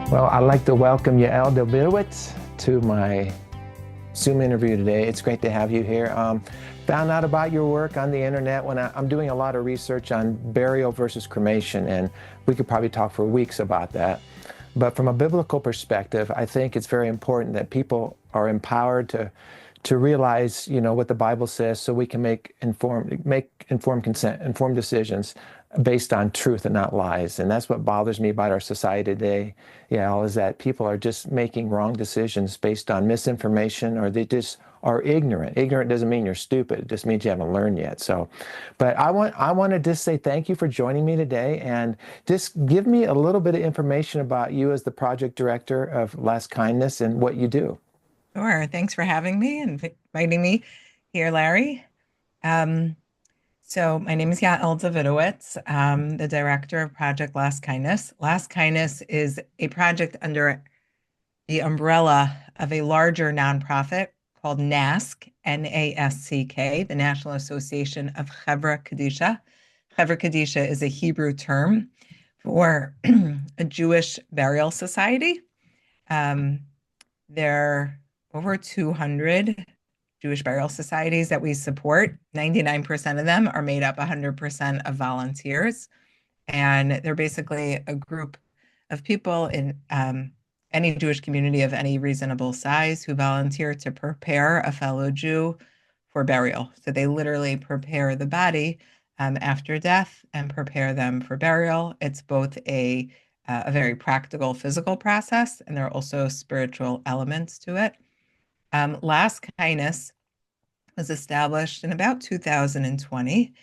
Well, I'd like to welcome Yael to my Zoom interview today. It's great to have you here. Found out about your work on the internet when I'm doing a lot of research on burial versus cremation, and we could probably talk for weeks about that. But from a biblical perspective, I think it's very important that people are empowered to realize, what the Bible says, so we can make informed decisions based on truth and not lies. And that's what bothers me about our society today, is that people are just making wrong decisions based on misinformation, or they just are ignorant. Ignorant doesn't mean you're stupid. It just means you haven't learned yet. So, but I want to just say thank you for joining me today, and just give me a little bit of information about you as the project director of Last Kindness and what you do. Sure. Thanks for having me and inviting me here, Larry. Um, so my name is Yael. I'm the director of Project Last Kindness. Last Kindness is a project under the umbrella of a larger nonprofit called NASK, N-A-S-C-K, the National Association of Chevra Kadisha. Chevra Kadisha is a Hebrew term for a Jewish burial society. Um, there are over 200 Jewish burial societies that we support. 99% of them are made up 100% of volunteers. And they're basically a group of people in any Jewish community of any reasonable size who volunteer to prepare a fellow Jew for burial. So they literally prepare the body after death and prepare them for burial. It's both a very practical physical process, and there are also spiritual elements to it. Last Kindness was established in about 2020.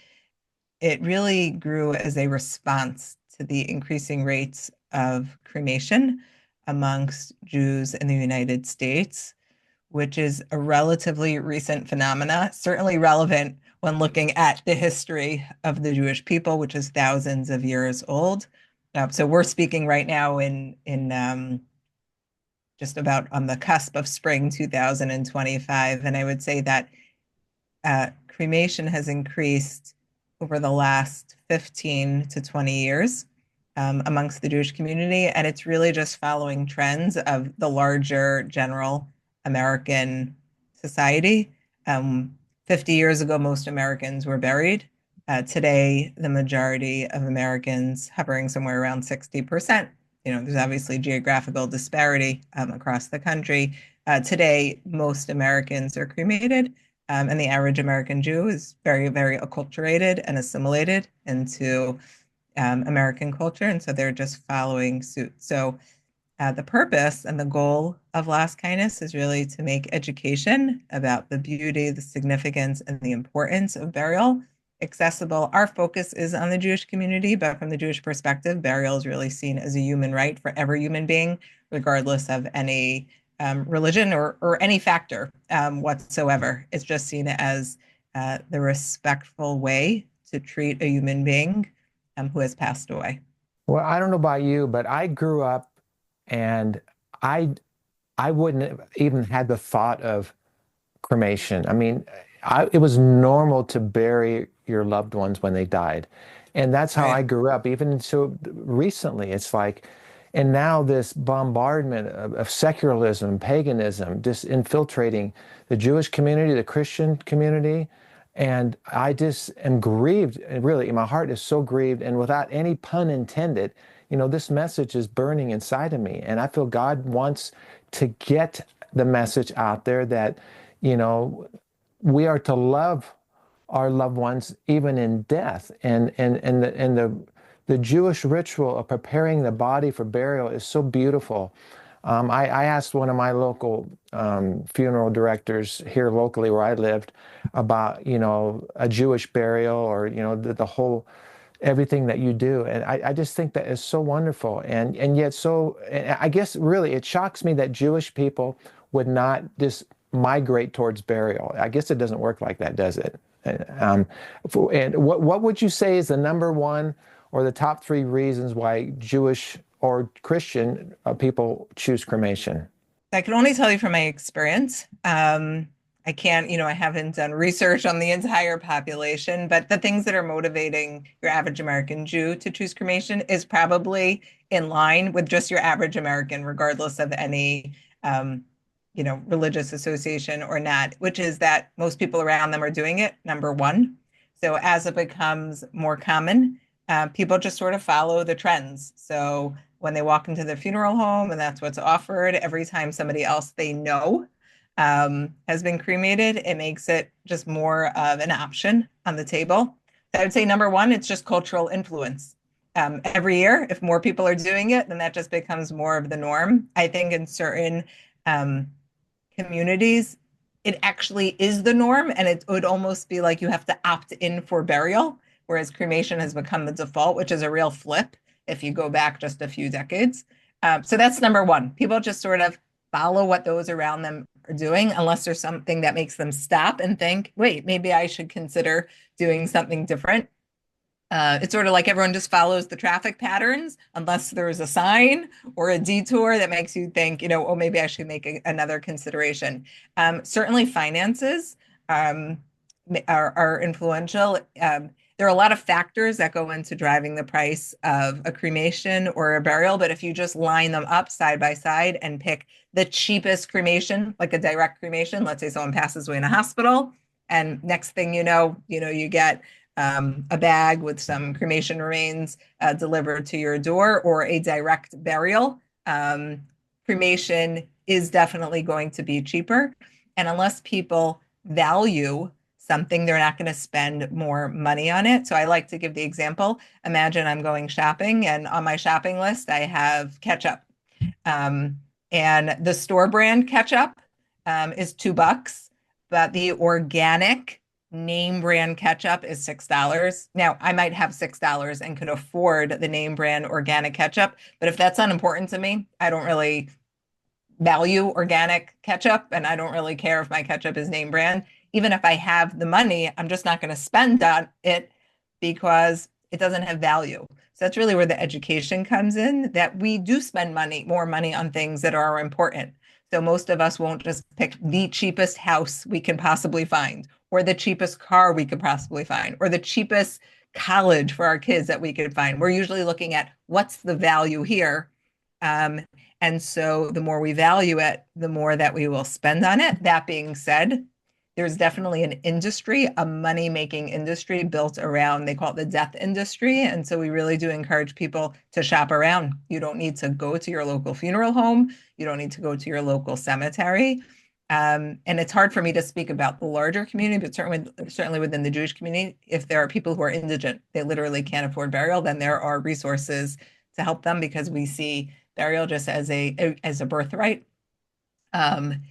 It really grew as a response to the increasing rates of cremation amongst Jews in the United States, which is a relatively recent phenomena, certainly relevant when looking at the history of the Jewish people, which is thousands of years old. So we're speaking right now in just about on the cusp of spring 2025, and I would say that cremation has increased over the last 15 to 20 years amongst the Jewish community, and it's really just following trends of the larger general American society. 50 years ago, most Americans were buried. Today, the majority of Americans hovering somewhere around 60%. There's obviously geographical disparity across the country. Today, most Americans are cremated, and the average American Jew is very, very acculturated and assimilated into American culture, and so they're just following suit. So the purpose and the goal of Last Kindness is really to make education about the beauty, the significance, and the importance of burial accessible. Our focus is on the Jewish community, but from the Jewish perspective, burial is really seen as a human right for every human being, regardless of any religion or any factor whatsoever. It's just seen as the respectful way to treat a human being who has passed away. Well, I don't know about you, but I grew up and I I wouldn't have even had the thought of cremation. I mean, it was normal to bury your loved ones when they died. And that's how I Right. grew up. Even so recently, it's like, and now this bombardment of secularism, paganism, just infiltrating the Jewish community, the Christian community. And I just am grieved. And really, my heart is so grieved. And without any pun intended, this message is burning inside of me. And I feel God wants to get the message out there that, you know, we are to love our loved ones even in death. And the Jewish ritual of preparing the body for burial is so beautiful. I asked one of my local funeral directors here locally where I lived about, a Jewish burial, or, the whole everything that you do. And I just think that is so wonderful. And yet and I guess really it shocks me that Jewish people would not just migrate towards burial. I guess it doesn't work like that, does it? Um, and what would you say is the number one or the top three reasons why Jewish or Christian people choose cremation? I can only tell you from my experience. I can't, I haven't done research on the entire population, but the things that are motivating your average American Jew to choose cremation is probably in line with just your average American, regardless of any, um, religious association or not, which is that most people around them are doing it, number one. So as it becomes more common, people just sort of follow the trends. So when they walk into the funeral home and that's what's offered, every time somebody else they know has been cremated, it makes it just more of an option on the table. So I would say number one, it's just cultural influence. Every year, if more people are doing it, then that just becomes more of the norm. I think in certain um, communities, it actually is the norm, and it would almost be like you have to opt in for burial, whereas cremation has become the default, which is a real flip if you go back just a few decades. So that's number one. People just sort of follow what those around them are doing, unless there's something that makes them stop and think, wait, maybe I should consider doing something different. It's sort of like everyone just follows the traffic patterns unless there's a sign or a detour that makes you think, oh, maybe I should make another consideration. Certainly, finances um, are influential. There are a lot of factors that go into driving the price of a cremation or a burial, but if you just line them up side by side and pick the cheapest cremation, like a direct cremation, let's say someone passes away in a hospital, and next thing you get a bag with some cremation remains delivered to your door or a direct burial. Cremation is definitely going to be cheaper. And unless people value something, they're not going to spend more money on it. So I like to give the example. Imagine I'm going shopping, and on my shopping list, I have ketchup. Um, and the store brand ketchup is $2, but the organic name brand ketchup is $6. Now, I might have $6 and could afford the name brand organic ketchup, but if that's unimportant to me, I don't really value organic ketchup and I don't really care if my ketchup is name brand. Even if I have the money, I'm just not going to spend on it because it doesn't have value. So that's really where the education comes in, that we do spend more money on things that are important. So most of us won't just pick the cheapest house we can possibly find, or the cheapest car we could possibly find, or the cheapest college for our kids that we could find. We're usually looking at what's the value here. Um, and so the more we value it, the more that we will spend on it. That being said, there's definitely an industry, a money-making industry built around, they call it the death industry. And so we really do encourage people to shop around. You don't need to go to your local funeral home. You don't need to go to your local cemetery. And it's hard for me to speak about the larger community, but certainly within the Jewish community, if there are people who are indigent, they literally can't afford burial, then there are resources to help them because we see burial just as a birthright. Um,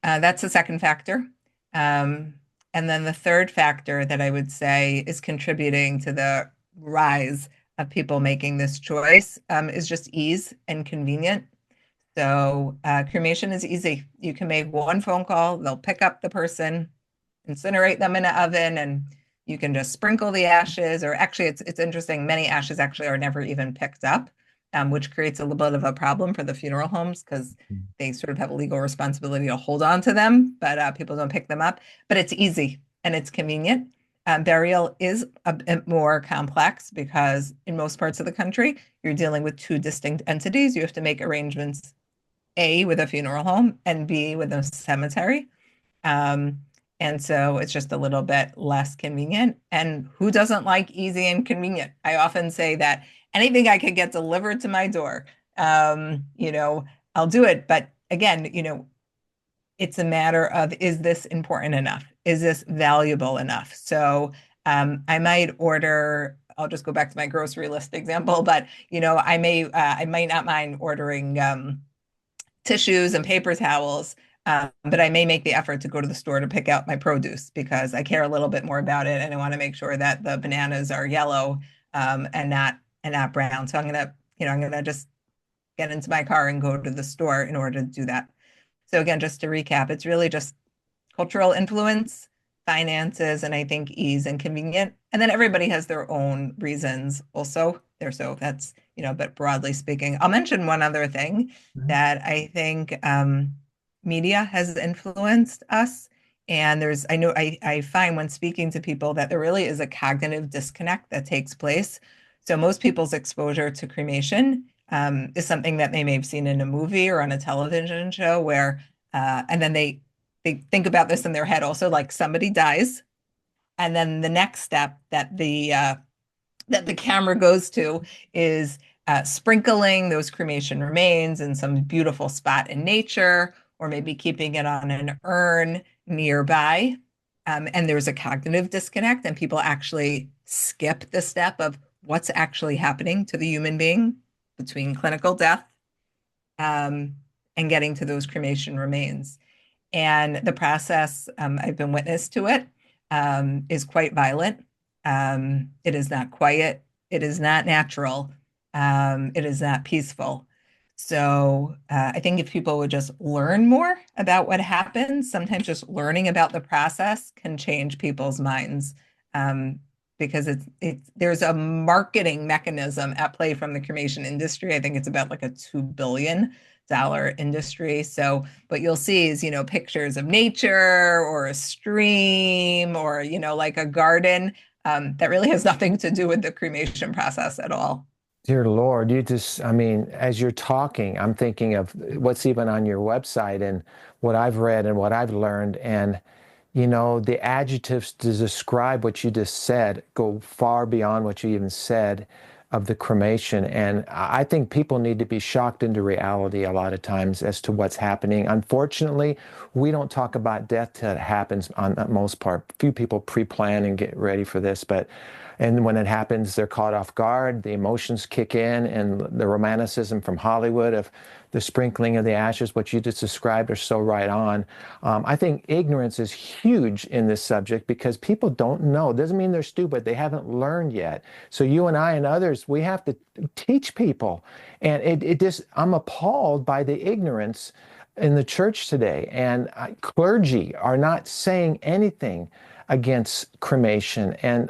that's the second factor. Um, and then the third factor that I would say is contributing to the rise of people making this choice is just ease and convenient. So cremation is easy. You can make one phone call, they'll pick up the person, incinerate them in an oven, and you can just sprinkle the ashes. Or actually, it's interesting. Many ashes actually are never even picked up, which creates a little bit of a problem for the funeral homes because they sort of have a legal responsibility to hold on to them, but people don't pick them up. But it's easy and it's convenient. Burial is a bit more complex because in most parts of the country, you're dealing with two distinct entities. You have to make arrangements, A, with a funeral home and B, with a cemetery. Um, and so it's just a little bit less convenient. And who doesn't like easy and convenient? I often say that anything I could get delivered to my door, um, you know, I'll do it. But again, it's a matter of, is this important enough? Is this valuable enough? So I might order, I'll just go back to my grocery list example, but I might not mind ordering tissues and paper towels, but I may make the effort to go to the store to pick out my produce because I care a little bit more about it, and I want to make sure that the bananas are yellow and not brown. So I'm gonna just get into my car and go to the store in order to do that. So again, just to recap, it's really just cultural influence, finances, and I think ease and convenient. And then everybody has their own reasons also there. So that's, but broadly speaking, I'll mention one other thing Mhm. that I think media has influenced us And I know I find when speaking to people that there really is a cognitive disconnect that takes place. So most people's exposure to cremation is something that they may have seen in a movie or on a television show where, and then they think about this in their head also, like somebody dies, and then the next step that the camera goes to is sprinkling those cremation remains in some beautiful spot in nature, or maybe keeping it on an urn nearby. And there's a cognitive disconnect, and people actually skip the step of what's actually happening to the human being between clinical death um, and getting to those cremation remains. And the process, I've been witness to it, is quite violent. It is not quiet. It is not natural. It is not peaceful. So I think if people would just learn more about what happens, sometimes just learning about the process can change people's minds. Because there's a marketing mechanism at play from the cremation industry. I think it's about like a $2 billion industry. So what you'll see is, pictures of nature or a stream or, like a garden that really has nothing to do with the cremation process at all. Dear Lord, I mean, as you're talking, I'm thinking of what's even on your website and what I've read and what I've learned. And, the adjectives to describe what you just said go far beyond what you even said of the cremation. And I think people need to be shocked into reality a lot of times as to what's happening. Unfortunately, we don't talk about death till it happens on the most part. Few people pre-plan and get ready for this, and when it happens, they're caught off guard. The emotions kick in, and the romanticism from Hollywood of the sprinkling of the ashes, what you just described, are so right on. I think ignorance is huge in this subject because people don't know. It doesn't mean they're stupid. They haven't learned yet. So you and I and others, we have to teach people. And I'm appalled by the ignorance in the church today. And clergy are not saying anything against cremation. And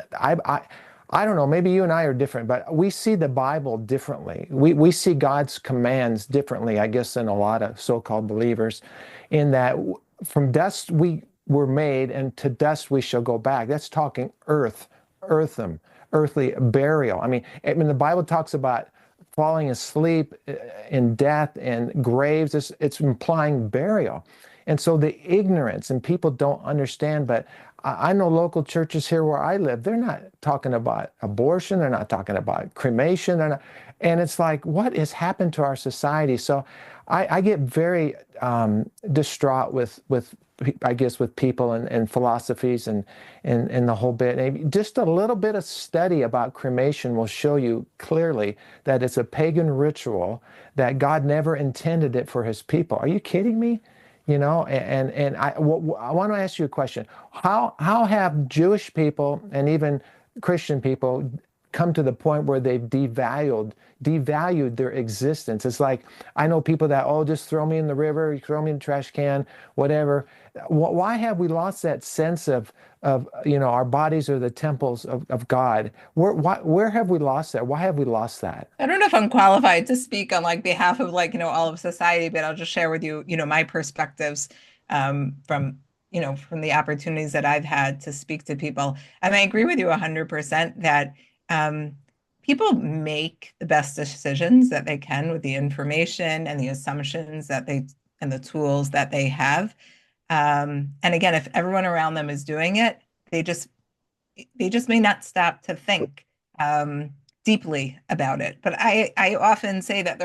I don't know, maybe you and I are different, but we see the Bible differently. We see God's commands differently, I guess, than a lot of so-called believers, in that from dust we were made, and to dust we shall go back. That's talking earthly burial. I mean, the Bible talks about falling asleep in death and graves. It's implying burial. And so the ignorance, and people don't understand, but I know local churches here where I live, they're not talking about abortion, they're not talking about cremation, and it's like, what has happened to our society? So I get very distraught with I guess with people and philosophies and the whole bit. And just a little bit of study about cremation will show you clearly that it's a pagan ritual, that God never intended it for his people. Are you kidding me? And I want to ask you a question. How have Jewish people and even Christian people come to the point where they've devalued their existence? It's like, I know people that, oh, just throw me in the river, throw me in the trash can, whatever. Why have we lost that sense of our bodies are the temples of God? Where have we lost that? Why have we lost that? I don't know if I'm qualified to speak on like behalf of like, all of society, but I'll just share with you, my perspectives from, from the opportunities that I've had to speak to people. And I agree with you 100% that um, people make the best decisions that they can with the information and the assumptions and the tools that they have. And again, if everyone around them is doing it, they just they just may not stop to think um, deeply about it. But I often say that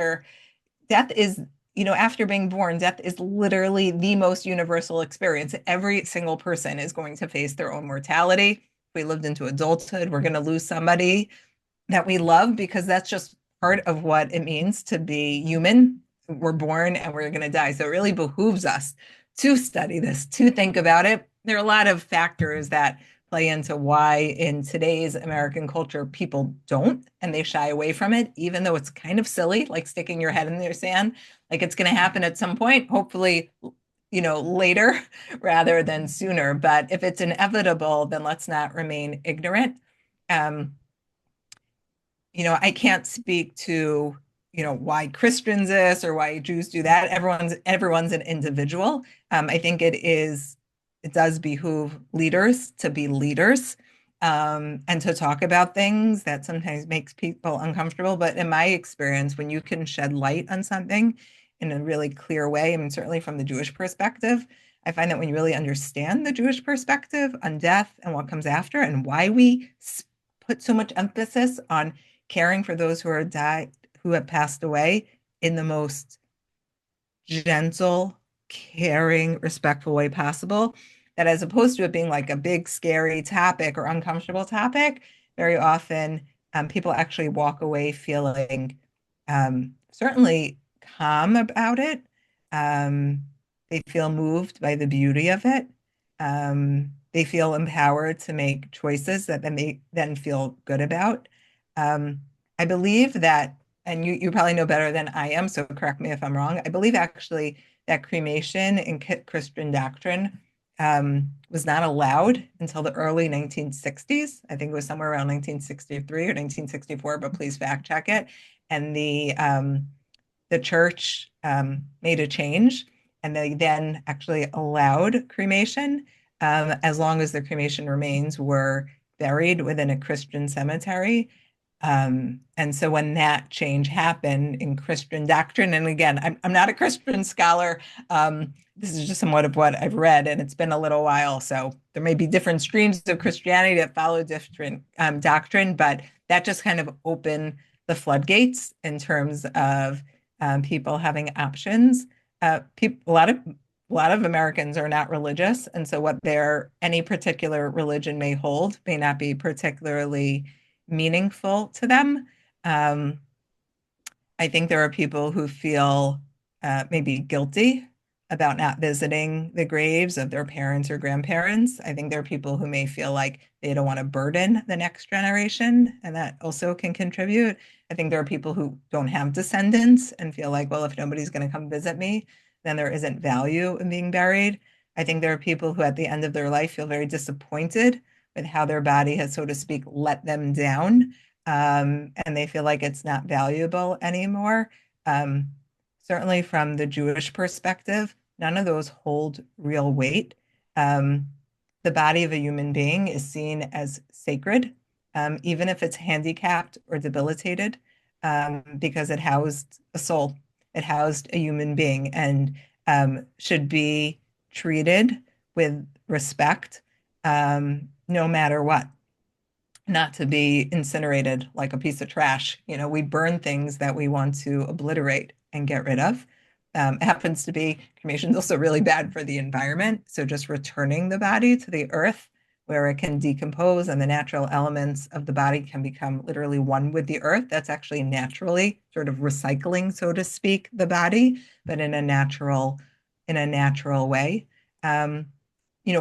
death is, after being born, death is literally the most universal experience. Every single person is going to face their own mortality. If we lived into adulthood, we're going to lose somebody that we love because that's just part of what it means to be human. We're born and we're going to die. So it really behooves us to study this, to think about it. There are a lot of factors that play into why in today's American culture people don't and they shy away from it, even though it's kind of silly, like sticking your head in the sand. Like it's going to happen at some point, hopefully, later rather than sooner. But if it's inevitable, then let's not remain ignorant. Um, I can't speak to, why Christians this or why Jews do that. Everyone's an individual. I think it is it does behoove leaders to be leaders, and to talk about things that sometimes makes people uncomfortable. But in my experience, when you can shed light on something in a really clear way, I mean, certainly from the Jewish perspective, I find that when you really understand the Jewish perspective on death and what comes after and why we put so much emphasis on caring for those who are died, who have passed away in the most gentle, caring, respectful way possible. That as opposed to it being like a big, scary topic or uncomfortable topic, very often people actually walk away feeling certainly calm about it. Um, they feel moved by the beauty of it. They feel empowered to make choices that they then feel good about. Um, I believe that, and you probably know better than I am, so correct me if I'm wrong. I believe actually that cremation in Christian doctrine was not allowed until the early 1960s. I think it was somewhere around 1963 or 1964, but please fact check it. And the church made a change, and they then actually allowed cremation as long as the cremation remains were buried within a Christian cemetery. And so when that change happened in Christian doctrine, and again, I'm not a Christian scholar. This is just somewhat of what I've read, and it's been a little while. So there may be different streams of Christianity that follow different doctrine, but that just kind of opened the floodgates in terms of people having options. A lot of Americans are not religious, and so what their any particular religion may hold may not be particularly meaningful to them. Um, I think there are people who feel maybe guilty about not visiting the graves of their parents or grandparents. I think there are people who may feel like they don't want to burden the next generation, and that also can contribute. I think there are people who don't have descendants and feel like, well, if nobody's going to come visit me, then there isn't value in being buried. I think there are people who, at the end of their life, feel very disappointed with how their body has, so to speak, let them down, and they feel like it's not valuable anymore. Um, Certainly, from the Jewish perspective, none of those hold real weight. Um, the body of a human being is seen as sacred, even if it's handicapped or debilitated, because it housed a soul, it housed a human being, and should be treated with respect, no matter what, not to be incinerated like a piece of trash. You know, we burn things that we want to obliterate and get rid of. It happens to be cremation is also really bad for the environment. So just returning the body to the earth where it can decompose and the natural elements of the body can become literally one with the earth. That's actually naturally sort of recycling, so to speak, the body, but in a natural way. Um,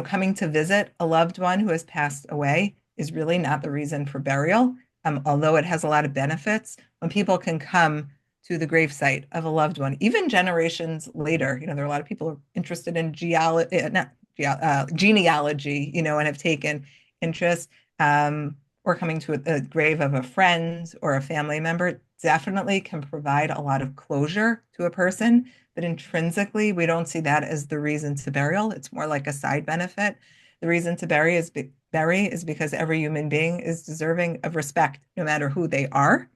Coming to visit a loved one who has passed away is really not the reason for burial, although it has a lot of benefits. When people can come to the gravesite of a loved one, even generations later, there are a lot of people who are interested in genealogy, and have taken interest, or coming to a grave of a friend or a family member, definitely can provide a lot of closure to a person. But intrinsically, we don't see that as the reason to burial. It's more like a side benefit. The reason to bury is because every human being is deserving of respect, no matter who they are,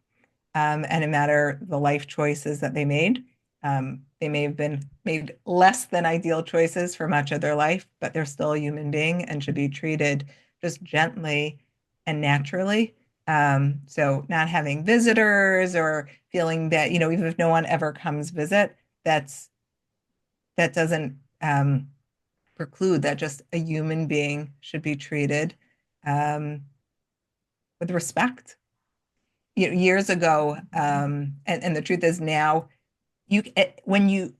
and no matter the life choices that they made. They may have been made less than ideal choices for much of their life, but they're still a human being and should be treated just gently and naturally. So not having visitors or feeling that, even if no one ever comes visit, that's that doesn't preclude that just a human being should be treated um, with respect. Years ago, and the truth is now, when you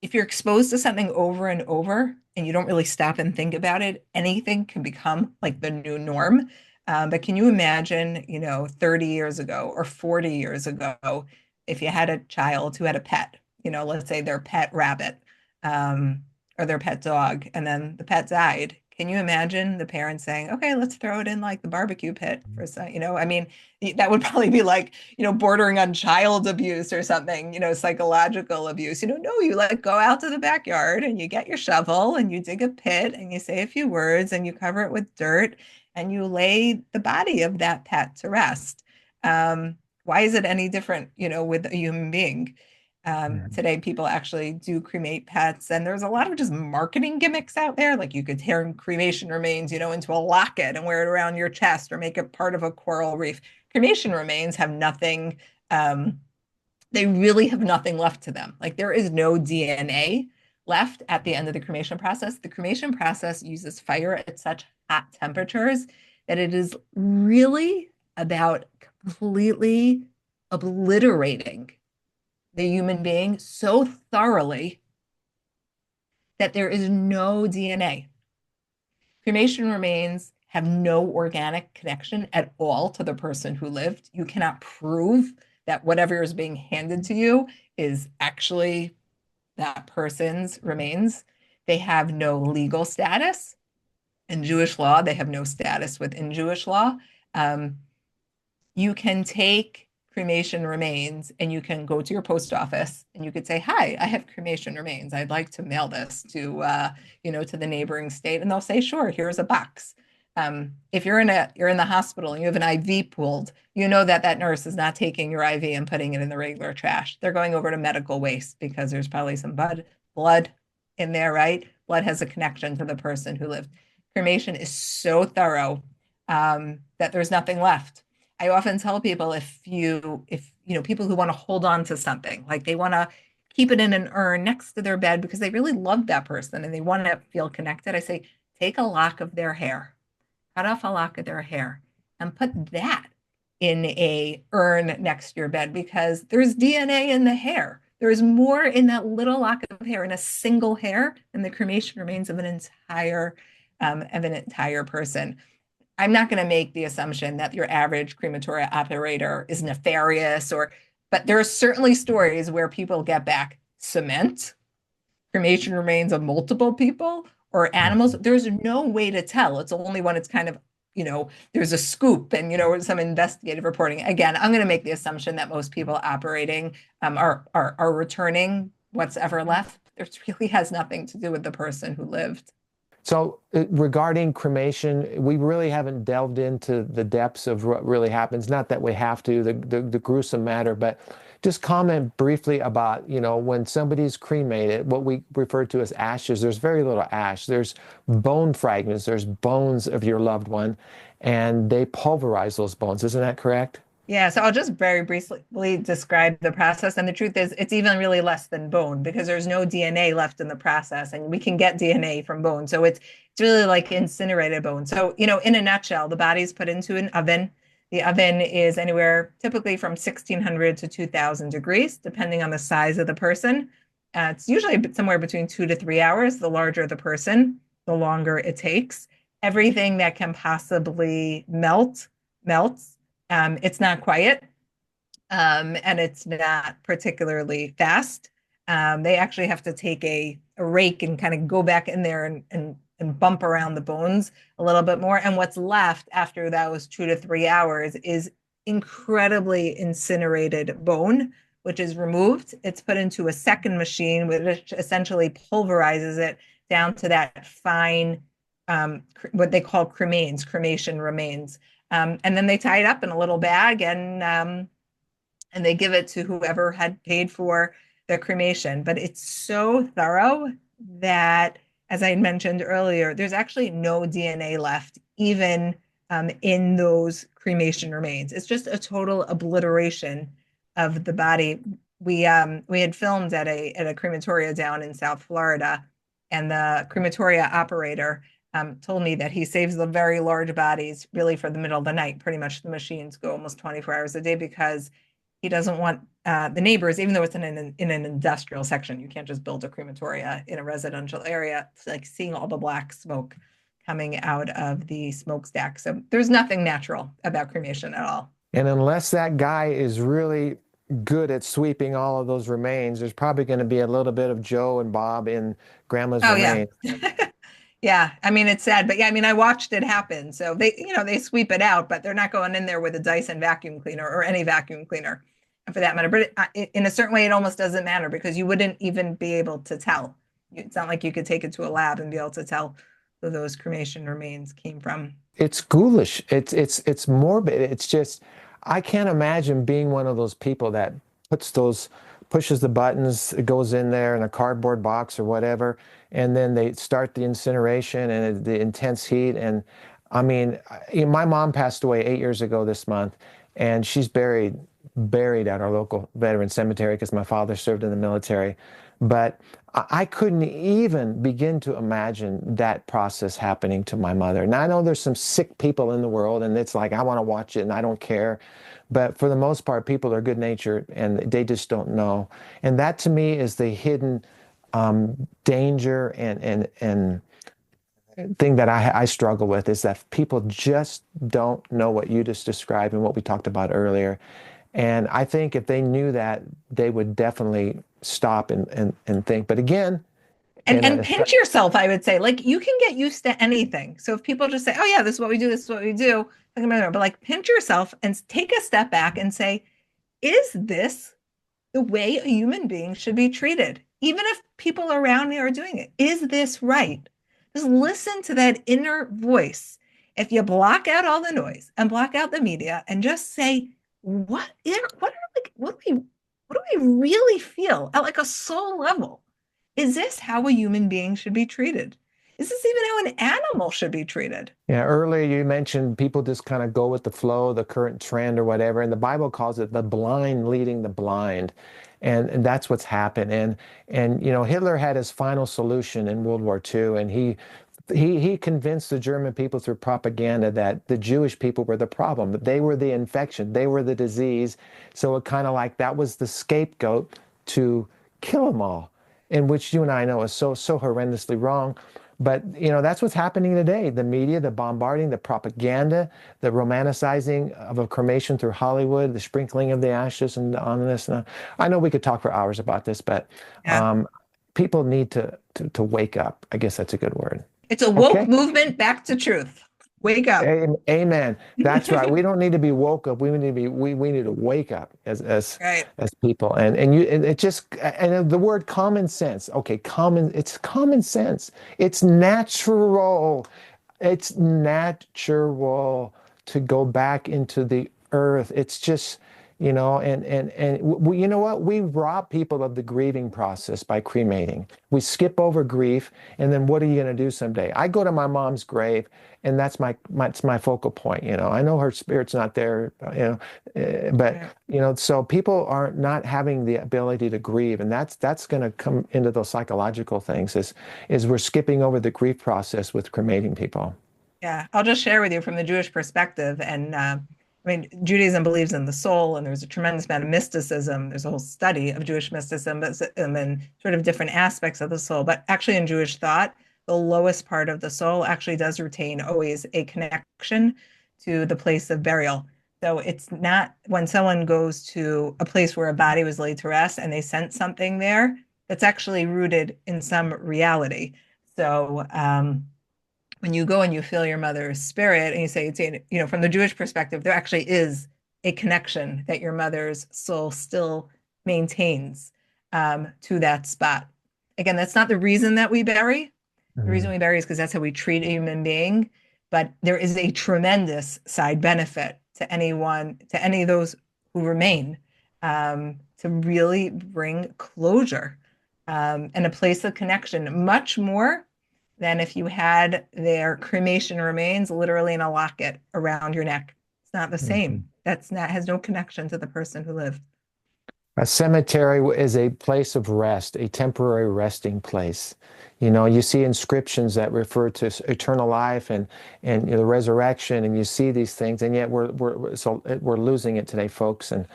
if you're exposed to something over and over and you don't really stop and think about it, anything can become like the new norm. But can you imagine, 30 years ago or 40 years ago, if you had a child who had a pet, let's say their pet rabbit, um, or their pet dog, and then the pet died? Can you imagine the parents saying, okay, let's throw it in like the barbecue pit for some, I mean, that would probably be like, bordering on child abuse or something, psychological abuse. No, you like go out to the backyard and you get your shovel and you dig a pit and you say a few words and you cover it with dirt and you lay the body of that pet to rest. Why is it any different, with a human being? Mhm. Today, people actually do cremate pets, and there's a lot of just marketing gimmicks out there. Like you could turn cremation remains, into a locket and wear it around your chest or make it part of a coral reef. Cremation remains have nothing, um, they really have nothing left to them. Like there is no DNA left at the end of the cremation process. The cremation process uses fire at such hot temperatures that it is really about completely obliterating the human being so thoroughly that there is no DNA. Cremation remains have no organic connection at all to the person who lived. You cannot prove that whatever is being handed to you is actually that person's remains. They have no legal status. In Jewish law, they have no status within Jewish law. Um, you can take cremation remains and you can go to your post office and you could say, hi, I have cremation remains. I'd like to mail this to the neighboring state. And they'll say, sure, here's a box. If you're in the hospital and you have an IV pulled, you know that nurse is not taking your IV and putting it in the regular trash. They're going over to medical waste because there's probably some blood in there, right? Blood has a connection to the person who lived. Cremation is so thorough that there's nothing left. I often tell people if people who want to hold on to something, like they want to keep it in an urn next to their bed because they really love that person and they want to feel connected, I say, take a lock of their hair, cut off a lock of their hair, and put that in a urn next to your bed because there's DNA in the hair. There's more in that little lock of hair, in a single hair, than the cremation remains of an entire person. I'm not going to make the assumption that your average crematoria operator is nefarious but there are certainly stories where people get back cement, cremation remains of multiple people or animals. There's no way to tell. It's only when it's kind of, there's a scoop and, some investigative reporting. Again, I'm going to make the assumption that most people operating are returning what's ever left. It really has nothing to do with the person who lived. So regarding cremation, we really haven't delved into the depths of what really happens. Not that we have to, the gruesome matter, but just comment briefly about, when somebody's cremated, what we refer to as ashes, there's very little ash. There's bone fragments, there's bones of your loved one, and they pulverize those bones. Isn't that correct? Yeah, so I'll just very briefly describe the process. And the truth is, it's even really less than bone because there's no DNA left in the process, and we can get DNA from bone. So it's really like incinerated bone. So, in a nutshell, the body's put into an oven. The oven is anywhere typically from 1600 to 2000 degrees, depending on the size of the person. It's usually somewhere between 2 to 3 hours. The larger the person, the longer it takes. Everything that can possibly melts. It's not quiet, and it's not particularly fast. They actually have to take a rake and kind of go back in there and bump around the bones a little bit more. And what's left after those 2 to 3 hours is incredibly incinerated bone, which is removed. It's put into a second machine, which essentially pulverizes it down to that fine, what they call cremation remains. And then they tie it up in a little bag and they give it to whoever had paid for the cremation. But it's so thorough that, as I mentioned earlier, there's actually no DNA left, even in those cremation remains. It's just a total obliteration of the body. We had filmed at a crematoria down in South Florida, and the crematoria operator told me that he saves the very large bodies really for the middle of the night. Pretty much the machines go almost 24 hours a day because he doesn't want the neighbors, even though it's in an industrial section, you can't just build a crematoria in a residential area. It's like seeing all the black smoke coming out of the smokestack. So there's nothing natural about cremation at all. And unless that guy is really good at sweeping all of those remains, there's probably going to be a little bit of Joe and Bob in Grandma's Oh yeah. remains. Yeah, I mean it's sad, but yeah, I mean I watched it happen. So they sweep it out, but they're not going in there with a Dyson vacuum cleaner or any vacuum cleaner for that matter. But in a certain way, it almost doesn't matter because you wouldn't even be able to tell. It's not like you could take it to a lab and be able to tell who those cremation remains came from. It's ghoulish. It's morbid. It's just I can't imagine being one of those people that puts those pushes the buttons, it goes in there in a cardboard box or whatever, and then they start the incineration and the intense heat. And I mean, my mom passed away 8 years ago this month, and she's buried at our local veteran cemetery because my father served in the military. But I couldn't even begin to imagine that process happening to my mother. Now, I know there's some sick people in the world, and it's like, I want to watch it and I don't care. But for the most part, people are good natured and they just don't know. And that to me is the hidden danger and thing that I struggle with is that people just don't know what you just described and what we talked about earlier. And I think if they knew that, they would definitely stop and think. But again, And and and pinch yourself, I would say. Like you can get used to anything. So if people just say, "Oh yeah, this is what we do, this is what we do," but like pinch yourself and take a step back and say, "Is this the way a human being should be treated, even if people around me are doing it? Is this right?" Just listen to that inner voice. If you block out all the noise and block out the media and just say, what do we really feel at like a soul level? Is this how a human being should be treated? Is this even how an animal should be treated? yeah, earlier you mentioned people just kind of go with the flow, the current trend or whatever, and the Bible calls it the blind leading the blind. And that's what's happened. And Hitler had his final solution in World War II, and he convinced the German people through propaganda that the Jewish people were the problem, that they were the infection, they were the disease. So it kind of like that was the scapegoat to kill them all, in which you and I know is so horrendously wrong. But that's what's happening today. The media, the bombarding, the propaganda, the romanticizing of a cremation through Hollywood, the sprinkling of the ashes and on this. And I know we could talk for hours about this, but Yeah. people need to wake up. I guess that's a good word. It's a woke Okay. movement back to truth. Wake up. Amen. That's right. We don't need to be woke up. We need to be we need to wake up Right. as people. And it just and the word common sense. Okay, it's common sense. It's natural. It's natural to go back into the earth. It's just, and we, you know what? We rob people of the grieving process by cremating. We skip over grief, and then what are you going to do someday? I go to my mom's grave, and that's my focal point. I know her spirit's not there, but Right. so people are not having the ability to grieve, and that's going to come into those psychological things. Is we're skipping over the grief process with cremating people. Yeah, I'll just share with you from the Jewish perspective. And I mean, Judaism believes in the soul, and there's a tremendous amount of mysticism. There's a whole study of Jewish mysticism and sort of different aspects of the soul. But actually, in Jewish thought, the lowest part of the soul actually does retain always a connection to the place of burial. So it's not when someone goes to a place where a body was laid to rest and they sense something there, that's actually rooted in some reality. So, when you go and you feel your mother's spirit and you say, from the Jewish perspective, there actually is a connection that your mother's soul still maintains to that spot. Again, that's not the reason that we bury. The reason Mhm. we bury is because that's how we treat a human being. But there is a tremendous side benefit to to any of those who remain, to really bring closure and a place of connection, much more than if you had their cremation remains literally in a locket around your neck. It's not the Mhm. same. That's not has no connection to the person who lived. A cemetery is a place of rest, a temporary resting place. You see inscriptions that refer to eternal life and the resurrection, and you see these things, and yet we're losing it today, folks, and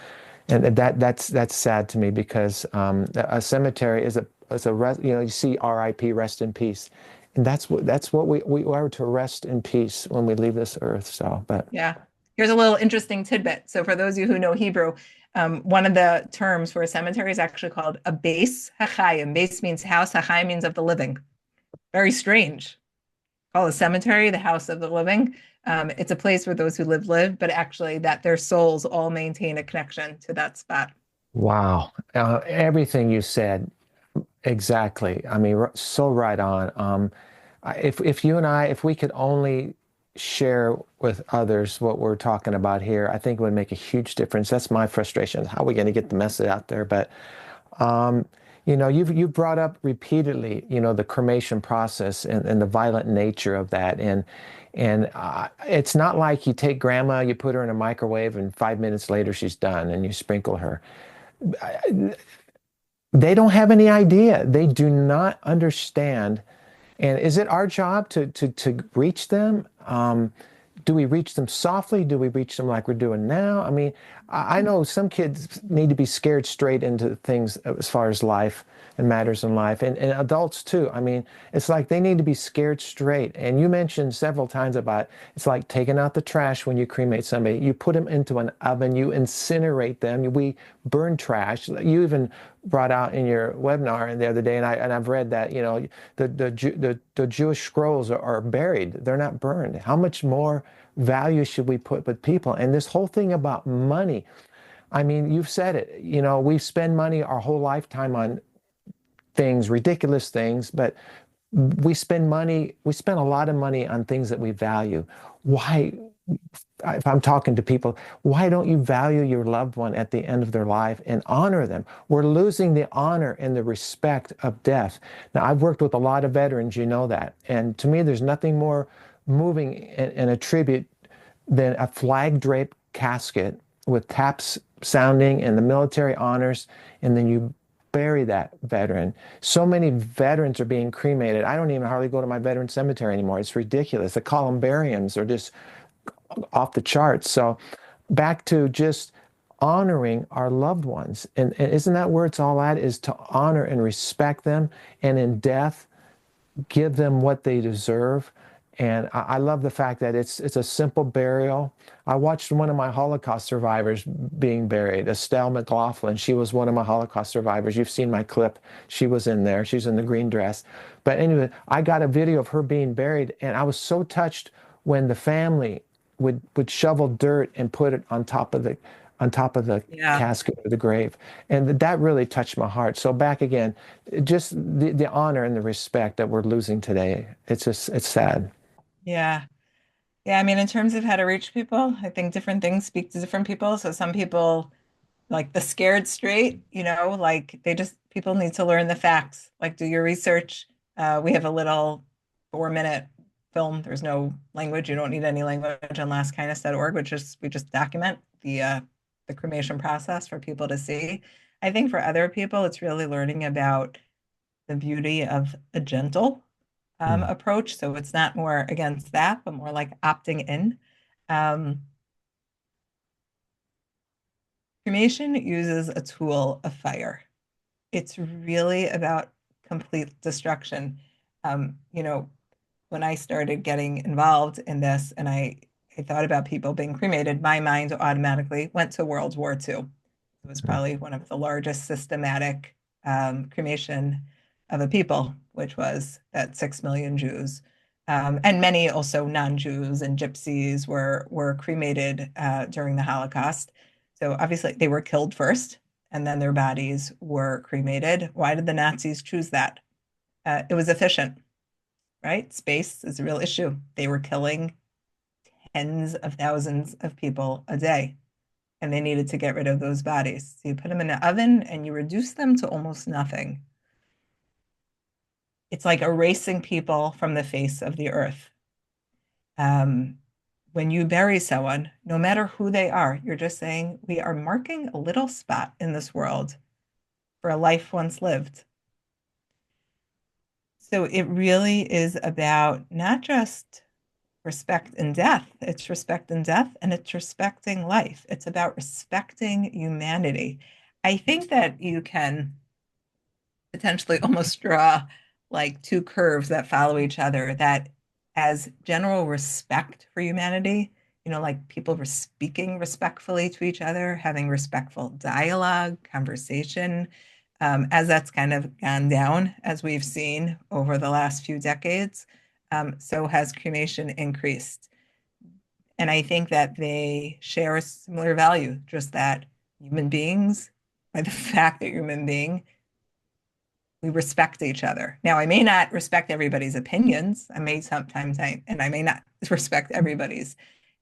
that's sad to me because a cemetery is a rest. You see R.I.P. rest in peace, and that's what we are to rest in peace when we leave this earth. So, but Yeah. Here's a little interesting tidbit. So, for those of you who know Hebrew, one of the terms for a cemetery is actually called a base hachayim. Base means house, hachayim means of the living. Very strange. call a cemetery the house of the living. It's a place where those who live, but actually that their souls all maintain a connection to that spot. Wow. Everything you said, exactly. I mean, so right on. If you and I, if we could only share with others what we're talking about here, I think it would make a huge difference. That's my frustration. How are we going to get the message out there? But um, you brought up repeatedly, the cremation process and the violent nature of that, and it's not like you take grandma, you put her in a microwave, and 5 minutes later she's done, and you sprinkle her. They don't have any idea. They do not understand. And is it our job to reach them? Do we reach them softly? Do we reach them like we're doing now? I mean, I know some kids need to be scared straight into things as far as life and matters in life, and adults too. I mean, it's like they need to be scared straight. And you mentioned several times about it's like taking out the trash when you cremate somebody. You put them into an oven, you incinerate them. We burn trash. You even brought out in your webinar the other day, and I've read that the Jewish scrolls are buried; they're not burned. How much more value should we put with people? And this whole thing about money, I mean, you've said it. We spend money our whole lifetime on things, ridiculous things, but we spend a lot of money on things that we value. Why, if I'm talking to people, why don't you value your loved one at the end of their life and honor them? We're losing the honor and the respect of death. Now, I've worked with a lot of veterans, you know that. And to me, there's nothing more moving in a tribute than a flag draped casket with taps sounding and the military honors, and then you bury that veteran. So many veterans are being cremated. I don't even hardly go to my veteran cemetery anymore. It's ridiculous. The columbariums are just off the charts. So back to just honoring our loved ones. And isn't that where it's all at, is to honor and respect them, and in death give them what they deserve. And I love the fact that it's a simple burial. I watched one of my Holocaust survivors being buried, Estelle McLaughlin. She was one of my Holocaust survivors. You've seen my clip. She was in there. She's in the green dress. But anyway, I got a video of her being buried, and I was so touched when the family would shovel dirt and put it on top of the Yeah. casket or the grave. And that really touched my heart. So back again, just the honor and the respect that we're losing today. It's sad. Yeah. Yeah. I mean, in terms of how to reach people, I think different things speak to different people. So some people like the scared straight, like people need to learn the facts, like do your research. We have a little 4-minute film. There's no language. You don't need any language on lastkindness.org, which is we just document the cremation process for people to see. I think for other people, it's really learning about the beauty of a gentle Mm. approach. So it's not more against that, but more like opting in. Um, Cremation uses a tool of fire. It's really about complete destruction. When I started getting involved in this and I thought about people being cremated, my mind automatically went to World War II. It was Mm. probably one of the largest systematic cremation of a people, which was that 6 million Jews. And many also non-Jews and gypsies were cremated during the Holocaust. So obviously they were killed first, and then their bodies were cremated. Why did the Nazis choose that? It was efficient, right? Space is a real issue. They were killing tens of thousands of people a day, and they needed to get rid of those bodies. So you put them in an oven and you reduce them to almost nothing. It's like erasing people from the face of the earth. Um, when you bury someone, no matter who they are, you're just saying, we are marking a little spot in this world for a life once lived. So it really is about not just respect in death, it's respect in death and it's respecting life. It's about respecting humanity. I think that you can potentially almost draw like two curves that follow each other that as general respect for humanity, like people were speaking respectfully to each other, having respectful dialogue, conversation, as that's kind of gone down, as we've seen over the last few decades. so has cremation increased. And I think that they share a similar value, just that human beings, by the fact that you're a human being, we respect each other. Now, I may not respect everybody's opinions. I may not respect everybody's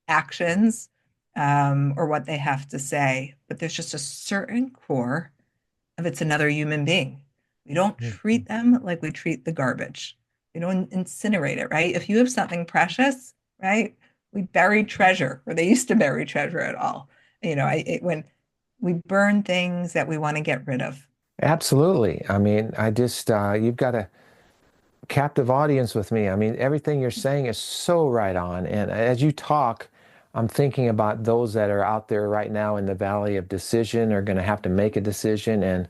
actions or what they have to say, but there's just a certain core of it's another human being. We don't treat them like we treat the garbage. We don't incinerate it, right? If you have something precious, right? We bury treasure, or they used to bury treasure at all. When we burn things that we want to get rid of. Absolutely. I mean, you've got a captive audience with me. I mean, everything you're saying is so right on. And as you talk, I'm thinking about those that are out there right now in the valley of decision, are going to have to make a decision, and,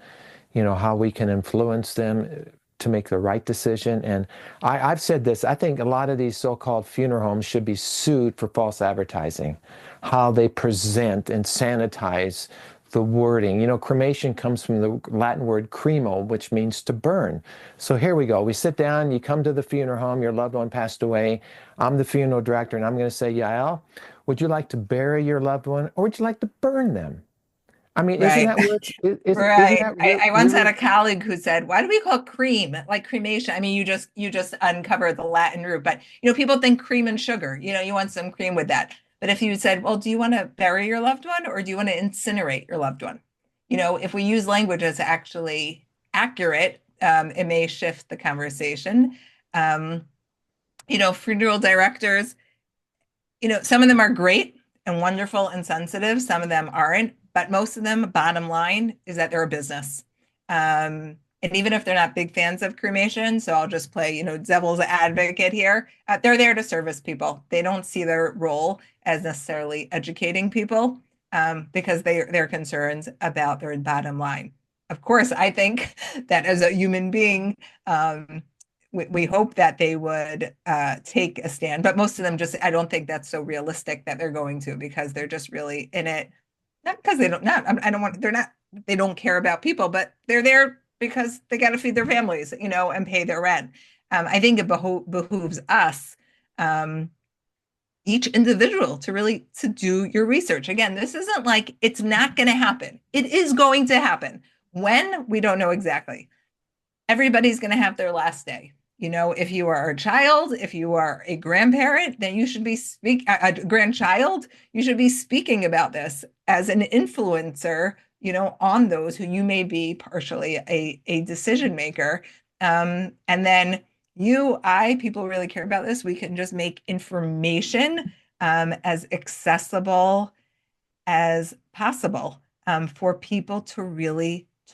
how we can influence them to make the right decision. And I've said this, I think a lot of these so-called funeral homes should be sued for false advertising, how they present and sanitize the wording. Cremation comes from the Latin word cremo, which means to burn. So here we go. We sit down, you come to the funeral home, your loved one passed away. I'm the funeral director, and I'm going to say, Yael, would you like to bury your loved one, or would you like to burn them? I mean, isn't Right. that where isn't Right. that I once had really? a colleague who said, "Why do we call cream like cremation?" I mean, you just uncover the Latin root, but people think cream and sugar. You want some cream with that. But if you said, "Well, do you want to bury your loved one or do you want to incinerate your loved one?" If we use language that's actually accurate, it may shift the conversation. Um, Funeral directors, some of them are great and wonderful and sensitive. Some of them aren't, but most of them, bottom line, is that they're a business. And even if they're not big fans of cremation, so I'll just play, devil's advocate here. They're there to service people. They don't see their role as necessarily educating people because they're concerned about their bottom line. Of course, I think that as a human being, we hope that they would take a stand, but most of them I don't think that's so realistic that they're going to, because they're just really in it, not because they don't, not, I don't want, they're not, they don't care about people, but they're there because they got to feed their families, and pay their rent. I think it behooves us, each individual, to do your research. Again, this isn't like it's not going to happen. It is going to happen. When, we don't know exactly. Everybody's going to have their last day. If you are a child, if you are a grandparent, then you should be a grandchild, you should be speaking about this as an influencer, on those who you may be partially a decision maker. And then people really care about this. We can just make information as accessible as possible for people to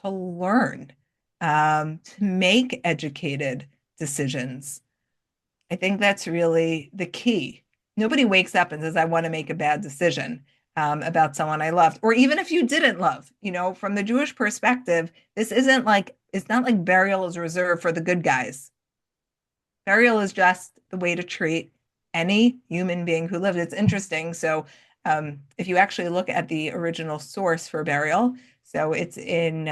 learn, to make educated decisions. I think that's really the key. Nobody wakes up and says, I want to make a bad decision about someone I loved, or even if you didn't love. From the Jewish perspective, it's not like burial is reserved for the good guys. Burial is just the way to treat any human being who lived. It's interesting. So, if you actually look at the original source for burial, so it's in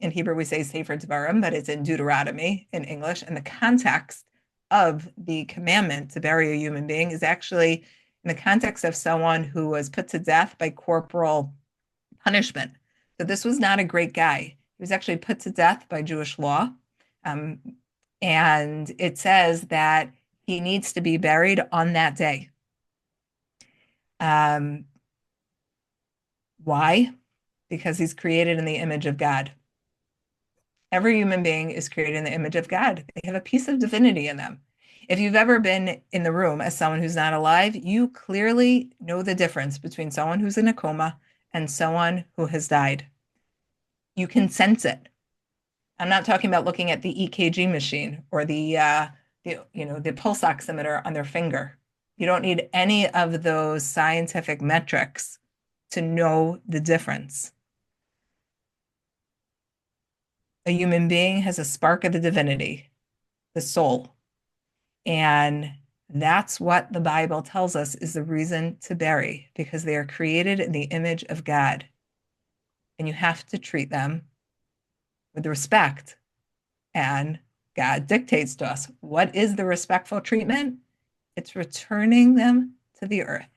Hebrew we say Sefer Devarim, but it's in Deuteronomy in English, and the context of the commandment to bury a human being is actually in the context of someone who was put to death by corporal punishment. So this was not a great guy. He was actually put to death by Jewish law. Um, and it says that he needs to be buried on that day. Um, why? Because he's created in the image of God. Every human being is created in the image of God. They have a piece of divinity in them. If you've ever been in the room as someone who's not alive, you clearly know the difference between someone who's in a coma and someone who has died. You can sense it. I'm not talking about looking at the EKG machine or the pulse oximeter on their finger. You don't need any of those scientific metrics to know the difference. A human being has a spark of the divinity, the soul. And that's what the Bible tells us is the reason to bury, because they are created in the image of God. And you have to treat them with respect and God dictates to us. What is the respectful treatment? It's returning them to the earth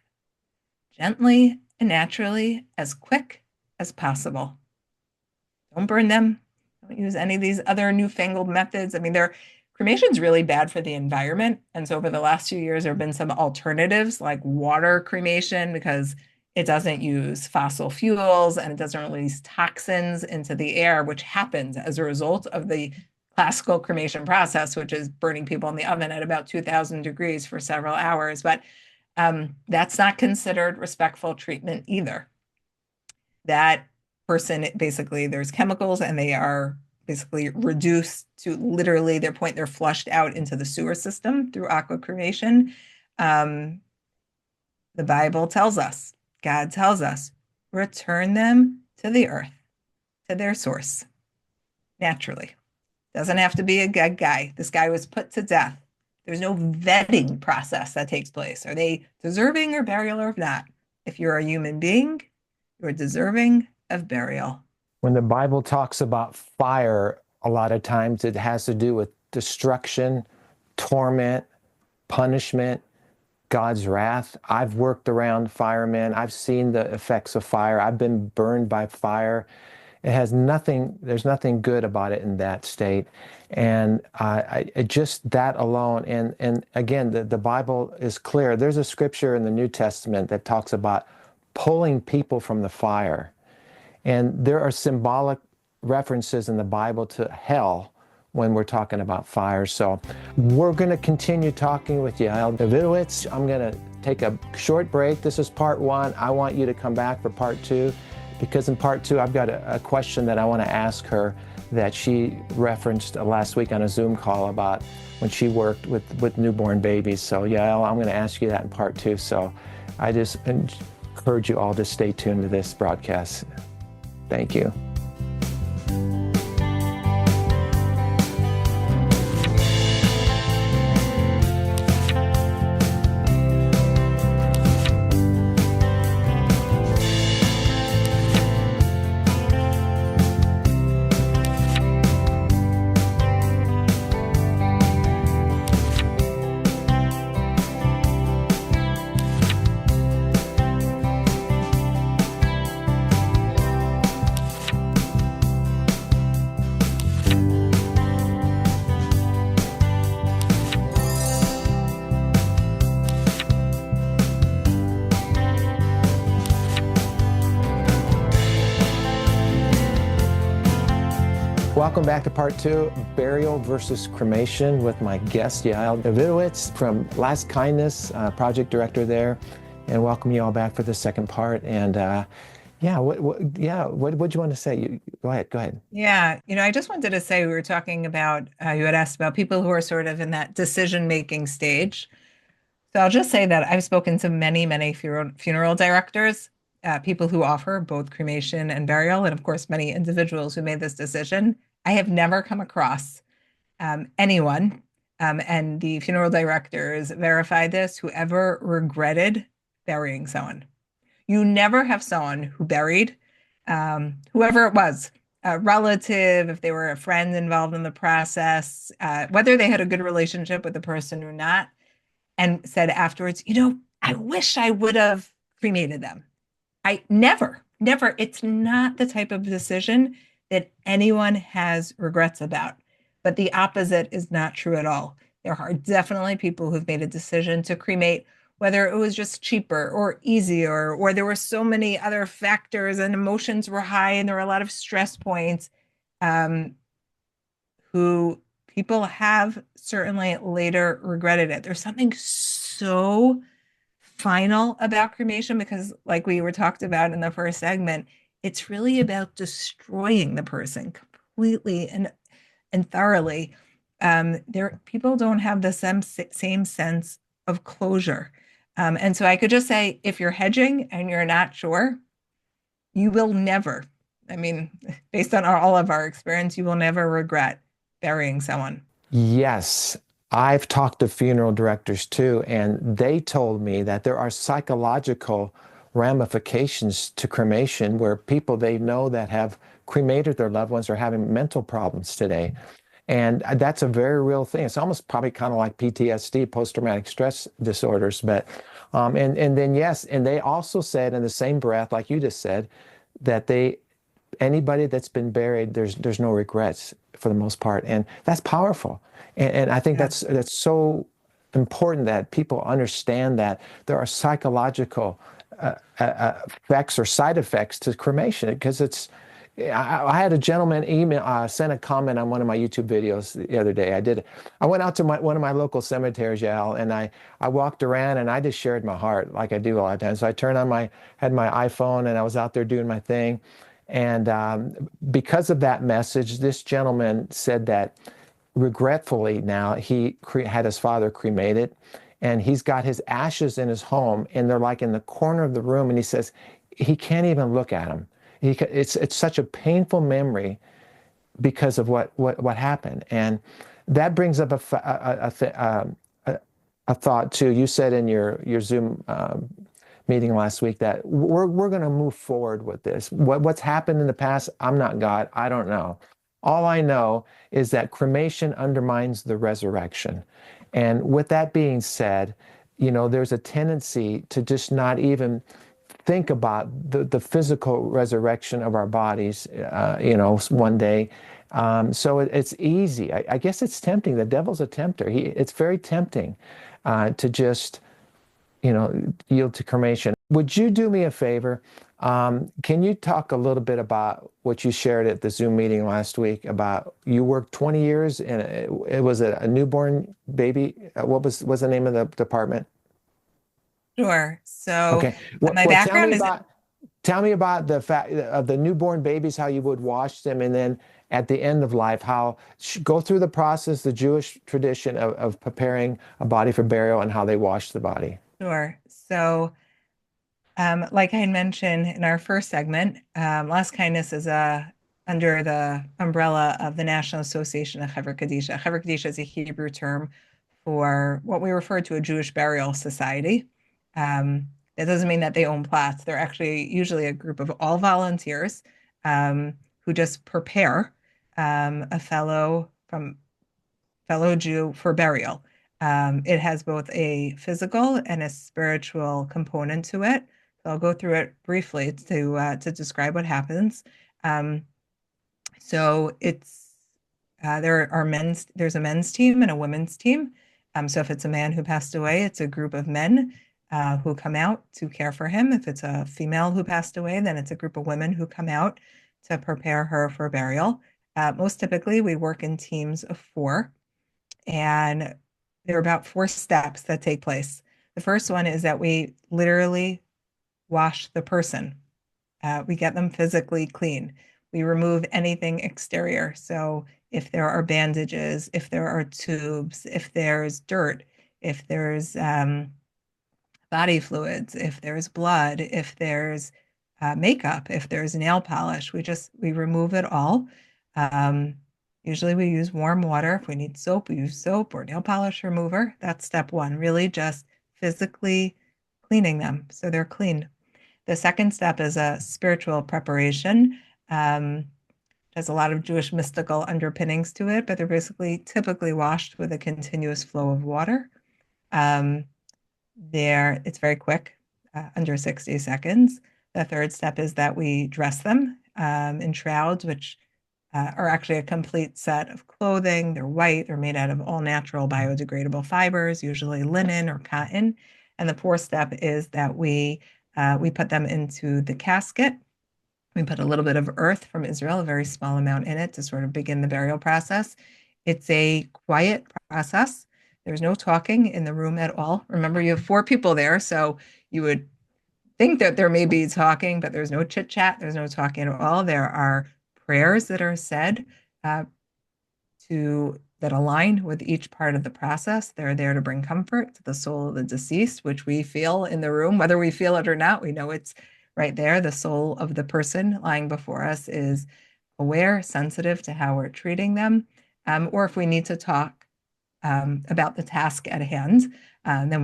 gently and naturally, as quick as possible. Don't burn them. Don't use any of these other newfangled methods. I mean, cremation's really bad for the environment. And so over the last few years, there have been some alternatives like water cremation because it doesn't use fossil fuels and it doesn't release toxins into the air, which happens as a result of the classical cremation process, which is burning people in the oven at about 2000 degrees for several hours. But that's not considered respectful treatment either. That person, basically, there's chemicals and they are basically reduced to literally their point, they're flushed out into the sewer system through aqua cremation. The Bible tells us, God tells us, return them to the earth, to their source, naturally. Doesn't have to be a good guy. This guy was put to death. There's no vetting process that takes place. Are they deserving of burial or not? If you're a human being, you're deserving of burial. When the Bible talks about fire, a lot of times it has to do with destruction, torment, punishment, God's wrath. I've worked around firemen. I've seen the effects of fire. I've been burned by fire. It has nothing, there's nothing good about it in that state. And just that alone, and again, the Bible is clear. There's a scripture in the New Testament that talks about pulling people from the fire. And there are symbolic references in the Bible to hell when we're talking about fire. So we're going to continue talking with Yael Davidowitz. I'm going to take a short break. This is part one. I want you to come back for part two, because in part two, I've got a question that I want to ask her that she referenced last week on a Zoom call about when she worked with newborn babies. So Yael, I'm going to ask you that in part two. So I just encourage you all to stay tuned to this broadcast. Thank you. Welcome back to part two, burial versus cremation, with my guest, Yael Davidowitz from Last Kindness, project director there, and welcome you all back for the second part. And what do you want to say? Go ahead. Yeah, I just wanted to say we were talking about, you had asked about people who are sort of in that decision-making stage. So I'll just say that I've spoken to many, many funeral directors, people who offer both cremation and burial, and of course, many individuals who made this decision. I have never come across anyone, and the funeral directors verified this, who ever regretted burying someone. You never have someone who buried whoever it was, a relative, if they were a friend involved in the process, whether they had a good relationship with the person or not, and said afterwards, I wish I would have cremated them. I never, it's not the type of decision that anyone has regrets about. But the opposite is not true at all. There are definitely people who've made a decision to cremate, whether it was just cheaper or easier, or there were so many other factors and emotions were high and there were a lot of stress points, who people have certainly later regretted it. There's something so final about cremation because, like we were talked about in the first segment, it's really about destroying the person completely and thoroughly. People don't have the same sense of closure. And so I could just say, if you're hedging and you're not sure, you will never, based on all of our experience, you will never regret burying someone. Yes. I've talked to funeral directors too, and they told me that there are psychological ramifications to cremation where people they know that have cremated their loved ones are having mental problems today. And that's a very real thing. It's almost probably kind of like PTSD, post-traumatic stress disorders. But and then yes, and they also said in the same breath, like you just said, that they anybody that's been buried, there's no regrets for the most part, and that's powerful. And I think Yeah. that's so important that people understand that there are psychological effects or side effects to cremation because it's. I had a gentleman email sent a comment on one of my YouTube videos the other day. I went out to one of my local cemeteries, Yael, and I walked around and I just shared my heart like I do a lot of times. So I turned on had my iPhone and I was out there doing my thing. And because of that message, this gentleman said that regretfully now he had his father cremated and he's got his ashes in his home and they're like in the corner of the room and he says he can't even look at them. It's such a painful memory because of what happened. And that brings up a thought too. You said in your Zoom meeting last week that we're going to move forward with this. What's happened in the past, I'm not God. I don't know. All I know is that cremation undermines the resurrection. And with that being said, there's a tendency to just not even think about the physical resurrection of our bodies, one day. So it's easy. I guess it's tempting. The devil's a tempter. It's very tempting to just yield to cremation. Would you do me a favor? Can you talk a little bit about what you shared at the Zoom meeting last week about you worked 20 years and it was a newborn baby. What was the name of the department? Sure. So Okay. my Well, background is tell me about the fact of the newborn babies, how you would wash them, and then at the end of life, how go through the process, the Jewish tradition of preparing a body for burial and how they wash the body. sure. So like I had mentioned in our first segment, Last Kindness is under the umbrella of the National Association of Hever Kadisha. Hever Kadisha is a Hebrew term for what we refer to a Jewish burial society. That doesn't mean that they own plots. They're actually usually a group of all volunteers who just prepare a fellow Jew for burial. It has both a physical and a spiritual component to it. So I'll go through it briefly to describe what happens. Um, so there's a men's team and a women's team. So if it's a man who passed away, it's a group of men who come out to care for him. If it's a female who passed away, then it's a group of women who come out to prepare her for burial. Most typically, we work in teams of four. And there are about four steps that take place. The first one is that we literally wash the person. We get them physically clean. We remove anything exterior. So if there are bandages, if there are tubes, if there's dirt, if there's body fluids, if there's blood, if there's makeup, if there's nail polish, we remove it all. Um, Usually we use warm water. If we need soap, we use soap or nail polish remover. That's step one, really just physically cleaning them so they're clean. The second step is a spiritual preparation. There's a lot of Jewish mystical underpinnings to it, but they're basically typically washed with a continuous flow of water. Um, it's very quick, under 60 seconds. The third step is that we dress them in shrouds, which are actually a complete set of clothing. They're white, they're made out of all natural biodegradable fibers, usually linen or cotton. And the fourth step is that we put them into the casket. We put a little bit of earth from Israel, a very small amount in it to sort of begin the burial process. It's a quiet process. There's no talking in the room at all. Remember, you have four people there, so you would think that there may be talking, but there's no chit chat. There's no talking at all. There are prayers that are said uh, that align with each part of the process. They're there to bring comfort to the soul of the deceased, which we feel in the room, whether we feel it or not. We know it's right there. The soul of the person lying before us is aware, sensitive to how we're treating them. Or if we need to talk about the task at hand, then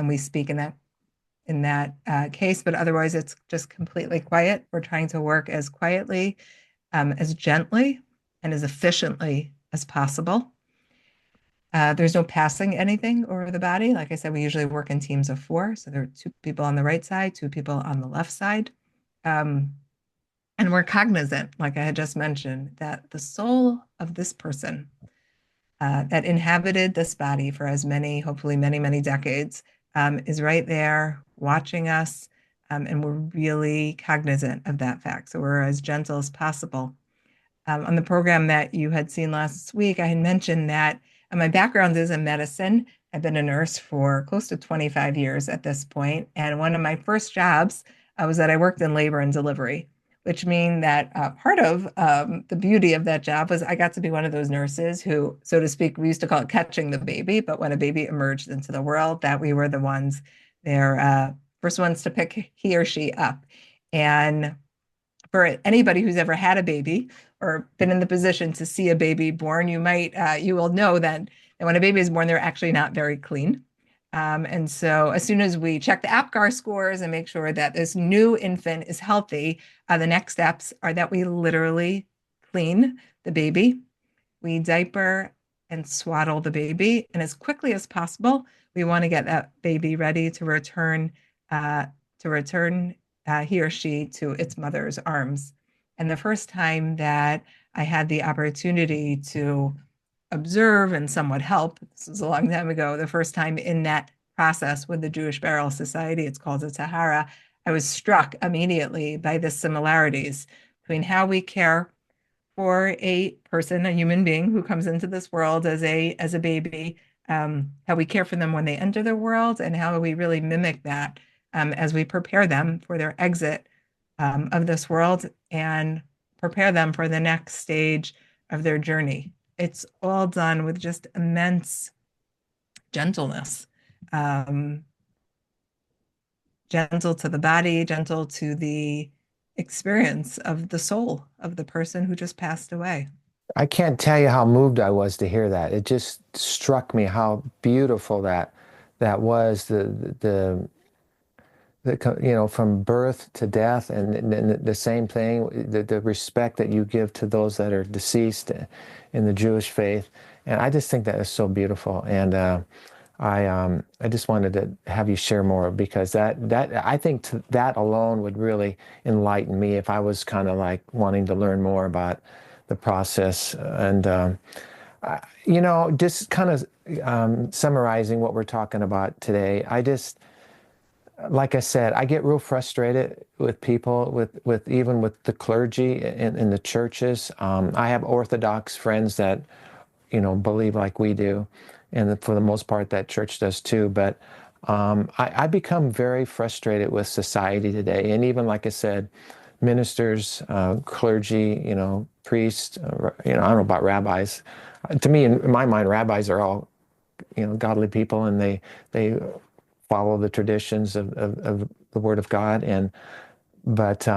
we speak in that case. But otherwise, it's just completely quiet. We're trying to work as quietly, as gently, and as efficiently as possible. There's no passing anything over the body. Like I said, we usually work in teams of four. So there are two people on the right side, two people on the left side. Um, and we're cognizant, like I had just mentioned, that the soul of this person that inhabited this body for as many, hopefully many, many decades, is right there watching us. And we're really cognizant of that fact. So we're as gentle as possible. On the program that you had seen last week, I had mentioned that my background is in medicine. I've been a nurse for close to 25 years at this point, and one of my first jobs was that I worked in labor and delivery, which means that part of the beauty of that job was I got to be one of those nurses who, so to speak, we used to call it catching the baby, but when a baby emerged into the world, that we were the ones, they're first ones to pick he or she up. And for anybody who's ever had a baby or been in the position to see a baby born, you will know that when a baby is born, they're actually not very clean. And so as soon as we check the APGAR scores and make sure that this new infant is healthy, the next steps are that we literally clean the baby, we diaper and swaddle the baby, and as quickly as possible, we want to get that baby ready uh, to return he or she to its mother's arms. And the first time that I had the opportunity to observe and somewhat help, this was a long time ago, the first time in that process with the Jewish Burial Society, it's called a Tahara, I was struck immediately by the similarities between how we care for a person, a human being who comes into this world as a baby, how we care for them when they enter the world, and how we really mimic that as we prepare them for their exit of this world and prepare them for the next stage of their journey. It's all done with just immense gentleness, um, gentle to the body, gentle to the experience of the soul of the person who just passed away. I can't tell you how moved I was to hear that. It just struck me how beautiful that was. From birth to death, and the same thing, the respect that you give to those that are deceased in the Jewish faith. And I just think that is so beautiful. And I just wanted to have you share more, because that I think that alone would really enlighten me if I was kind of like wanting to learn more about the process. And just kind of summarizing what we're talking about today, like I said, I get real frustrated with people, with even with the clergy in the churches. I have Orthodox friends that, believe like we do, and for the most part, that church does too. But I become very frustrated with society today, and even like I said, ministers, clergy, priests. I don't know about rabbis. To me, in my mind, rabbis are all godly people, and they follow the traditions of the Word of God. But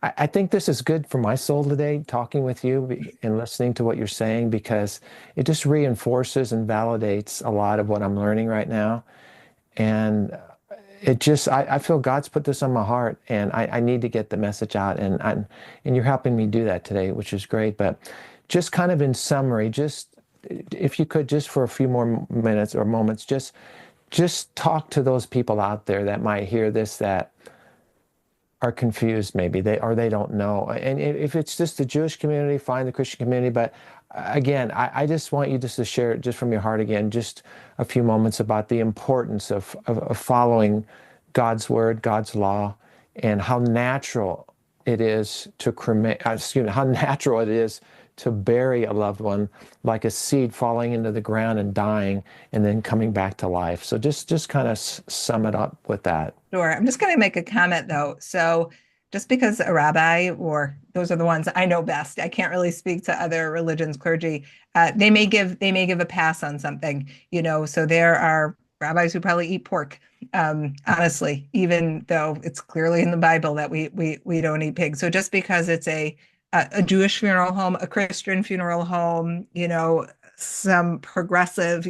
I think this is good for my soul today, talking with you and listening to what you're saying, because it just reinforces and validates a lot of what I'm learning right now. And I feel God's put this on my heart, and I need to get the message out, and you're helping me do that today, which is great. But just kind of in summary, just if you could, just for a few more minutes or moments, just talk to those people out there that might hear this, that are confused, maybe they don't know. And if it's just the Jewish community, fine, the Christian community. But again, I just want you just to share just from your heart again, just a few moments about the importance of following God's word, God's law, and how natural it is to how natural it is to bury a loved one, like a seed falling into the ground and dying and then coming back to life. So just kind of sum it up with that. Sure. I'm just going to make a comment though. So, just because a rabbi, or those are the ones I know best, I can't really speak to other religions, clergy. They may give a pass on something, So there are rabbis who probably eat pork. Honestly, even though it's clearly in the Bible that we don't eat pigs. So just because it's a Jewish funeral home, a Christian funeral home, some progressive,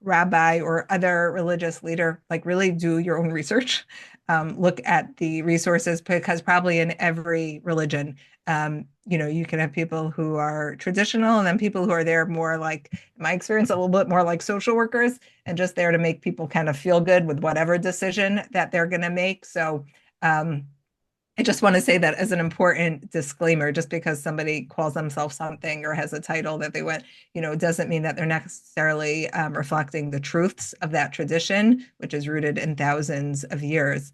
rabbi or other religious leader, like really do your own research. look at the resources, because probably in every religion, you can have people who are traditional and then people who are there more like, in my experience, a little bit more like social workers and just there to make people kind of feel good with whatever decision that they're going to make. So um, I just want to say that as an important disclaimer, just because somebody calls themselves something or has a title that they went, doesn't mean that they're necessarily reflecting the truths of that tradition, which is rooted in thousands of years.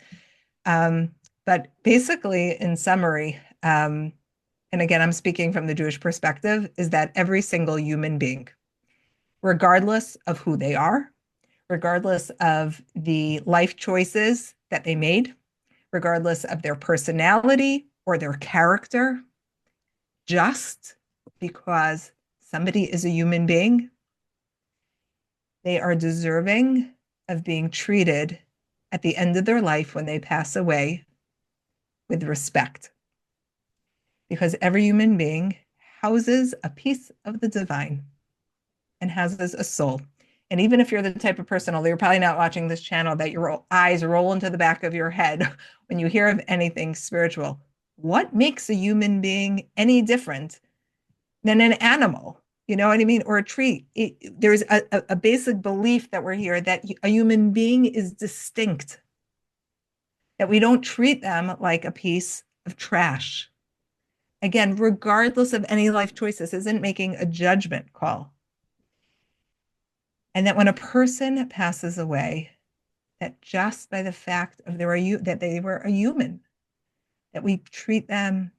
Um, but basically, in summary, and again, I'm speaking from the Jewish perspective, is that every single human being, regardless of who they are, regardless of the life choices that they made, regardless of their personality or their character, just because somebody is a human being, they are deserving of being treated at the end of their life when they pass away with respect. Because every human being houses a piece of the divine and houses a soul. And even if you're the type of person, although you're probably not watching this channel, that your eyes roll into the back of your head when you hear of anything spiritual, what makes a human being any different than an animal? You know what I mean? Or a tree. There's a basic belief that we're here that a human being is distinct, that we don't treat them like a piece of trash. Again, regardless of any life choices, isn't making a judgment call. And that when a person passes away, that just by the fact of that they were a human, that we treat them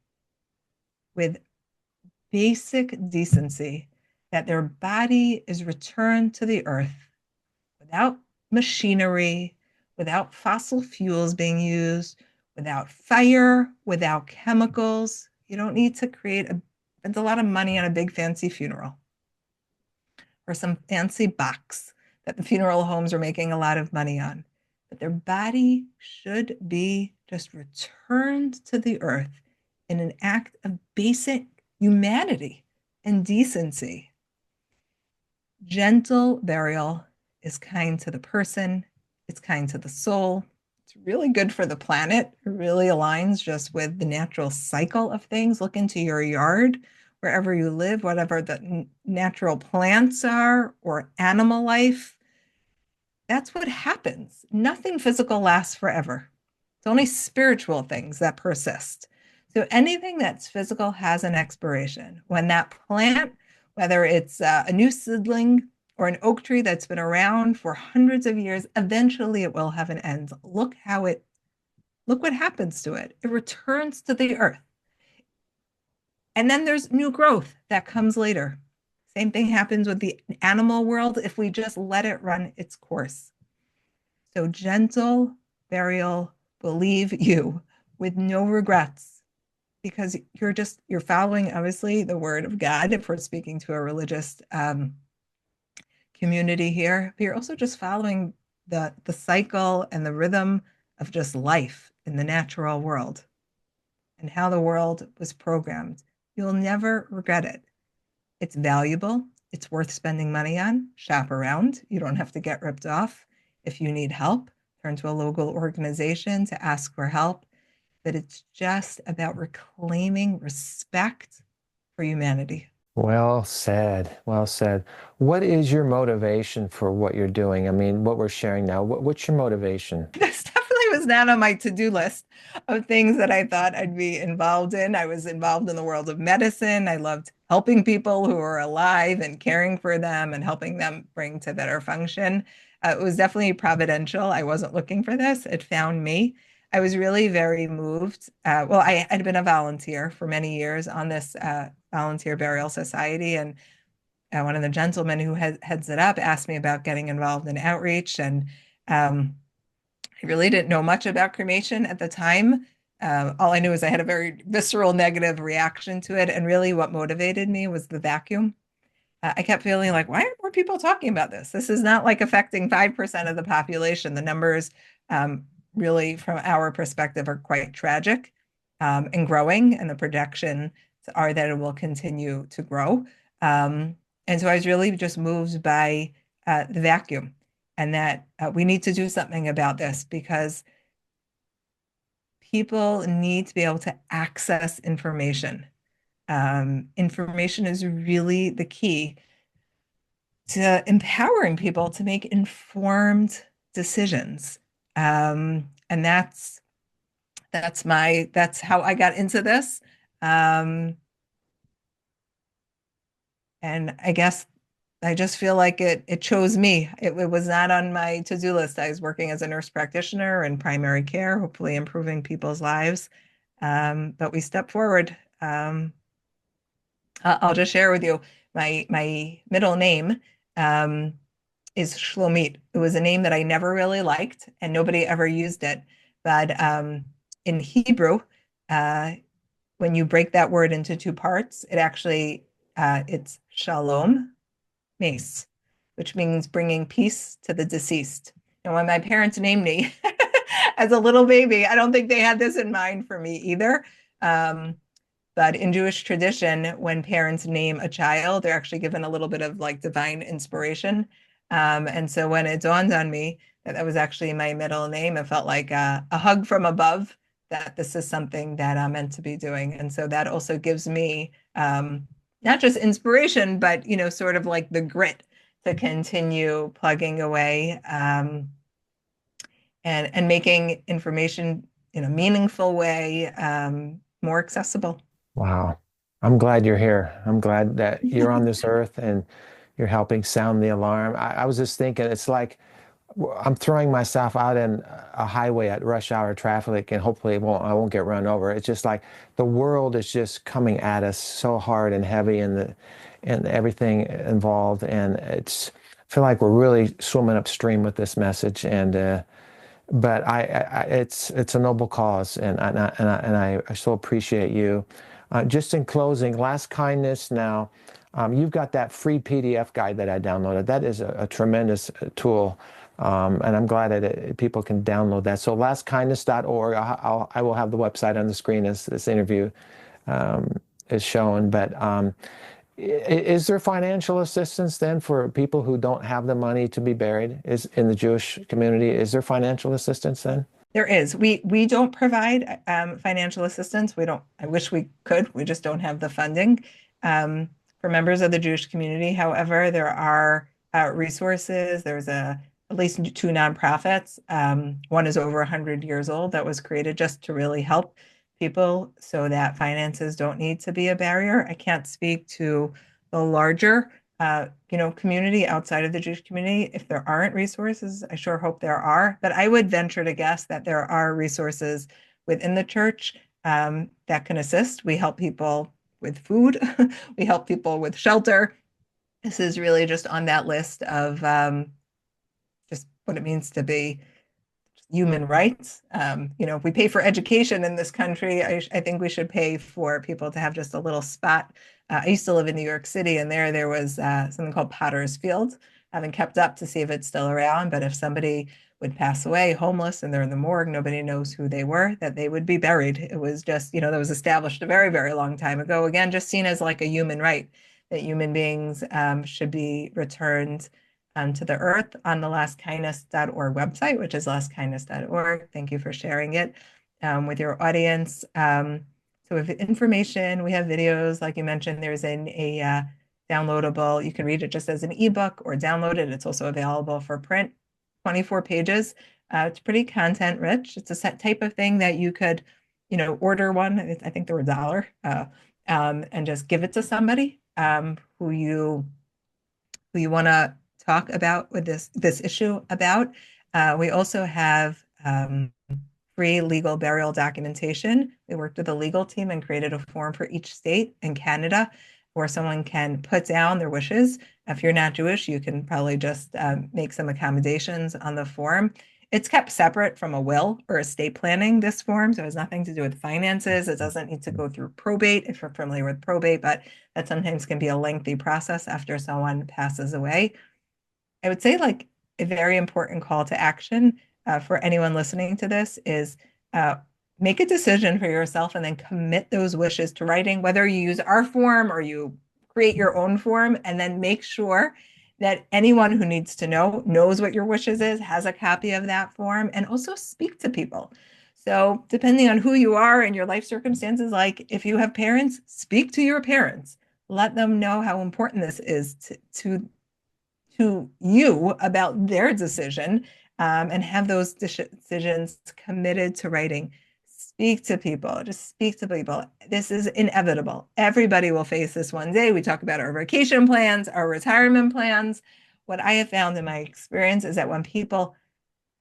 with basic decency, that their body is returned to the earth without machinery, without fossil fuels being used, without fire, without chemicals. You don't need to spend a lot of money on a big fancy funeral or some fancy box that the funeral homes are making a lot of money on. But their body should be just returned to the earth in an act of basic humanity and decency. Gentle burial is kind to the person, it's kind to the soul. It's really good for the planet. It really aligns just with the natural cycle of things. Look into your yard, wherever you live, whatever the natural plants are or animal life. That's what happens. Nothing physical lasts forever. It's only spiritual things that persist. So anything that's physical has an expiration. When that plant, whether it's a new seedling or an oak tree that's been around for hundreds of years, eventually it will have an end. Look what happens to it. It returns to the earth. And then there's new growth that comes later. Same thing happens with the animal world if we just let it run its course. So gentle burial, believe you, with no regrets, because you're following obviously the word of God if we're speaking to a religious community here, but you're also just following the cycle and the rhythm of just life in the natural world and how the world was programmed. You'll never regret it. It's valuable. It's worth spending money on. Shop around. You don't have to get ripped off. If you need help, turn to a local organization to ask for help. But it's just about reclaiming respect for humanity. Well said. Well said. What is your motivation for what you're doing? I mean, what we're sharing now, what's your motivation? This definitely was not on my to-do list of things that I thought I'd be involved in. I was involved in the world of medicine. I loved helping people who are alive and caring for them and helping them bring to better function. It was definitely providential. I wasn't looking for this. It found me. I was really very moved. Well, I had been a volunteer for many years on this volunteer burial society, and one of the gentlemen who heads it up asked me about getting involved in outreach, and I really didn't know much about cremation at the time. All I knew is I had a very visceral negative reaction to it. And really, what motivated me was the vacuum. I kept feeling like, why aren't more people talking about this? This is not like affecting 5% of the population. The numbers, really, from our perspective, are quite tragic and growing. And the projections are that it will continue to grow. And so I was really just moved by the vacuum and that we need to do something about this because people need to be able to access information. Information is really the key to empowering people to make informed decisions. And that's how I got into this. Um, and I guess I just feel like it chose me. It was not on my to-do list. I was working as a nurse practitioner in primary care, hopefully improving people's lives. But we stepped forward. I'll just share with you my middle name um, is Shlomit. It was a name that I never really liked, and nobody ever used it. But in Hebrew, uh, when you break that word into two parts, it's Shalom Mace, which means bringing peace to the deceased. And when my parents named me as a little baby, I don't think they had this in mind for me either. Um, but in Jewish tradition, when parents name a child, they're actually given a little bit of like divine inspiration. And so when it dawned on me that that was actually my middle name, it felt like a hug from above that this is something that I'm meant to be doing. And so that also gives me not just inspiration, but sort of like the grit to continue plugging away and making information in a meaningful way more accessible. Wow. I'm glad you're here. I'm glad that you're on this earth and you're helping sound the alarm. I was just thinking, it's like I'm throwing myself out in a highway at rush hour traffic, and hopefully I won't get run over. It's just like the world is just coming at us so hard and heavy, and everything involved, and I feel like we're really swimming upstream with this message, and but it's a noble cause, and I so appreciate you. Just in closing, last kindness now. You've got that free PDF guide that I downloaded. That is a tremendous tool, and I'm glad that people can download that. So lastkindness.org. I will have the website on the screen as this interview um, is shown. But is there financial assistance then for people who don't have the money to be buried? Is in the Jewish community, is there financial assistance then? There is. We don't provide financial assistance. We don't. I wish we could. We just don't have the funding for members of the Jewish community. However, there are resources. There's at least two nonprofits. One is over 100 years old that was created just to really help people so that finances don't need to be a barrier. I can't speak to the larger community outside of the Jewish community. If there aren't resources, I sure hope there are. But I would venture to guess that there are resources within the church that can assist. We help people with food. We help people with shelter. This is really just on that list of just what it means to be human rights. If we pay for education in this country, I think we should pay for people to have just a little spot. I used to live in New York City, and there was something called Potter's Field. I haven't kept up to see if it's still around, but if somebody would pass away homeless and they're in the morgue, nobody knows who they were, that they would be buried. It was just, that was established a very, very long time ago. Again, just seen as like a human right, that human beings should be returned to the earth on the lastkindness.org website, which is lastkindness.org. Thank you for sharing it with your audience. So we have information, we have videos, like you mentioned, there's a downloadable, you can read it just as an ebook or download it. It's also available for print, 24 pages. It's pretty content rich. It's a set type of thing that you could, order one. I think they're $1, and just give it to somebody who you want to talk about with this issue about. We also have free legal burial documentation. We worked with a legal team and created a form for each state in Canada where someone can put down their wishes. If you're not Jewish, you can probably just make some accommodations on the form. It's kept separate from a will or estate planning, this form, so it has nothing to do with finances. It doesn't need to go through probate, if you're familiar with probate, but that sometimes can be a lengthy process after someone passes away. I would say like a very important call to action for anyone listening to this is make a decision for yourself and then commit those wishes to writing, whether you use our form or you create your own form, and then make sure that anyone who needs to know knows what your wishes is, has a copy of that form, and also speak to people. So depending on who you are and your life circumstances, like if you have parents, speak to your parents. Let them know how important this is to you about their decision, and have those decisions committed to writing. Speak to people, just speak to people. This is inevitable. Everybody will face this one day. We talk about our vacation plans, our retirement plans. What I have found in my experience is that when people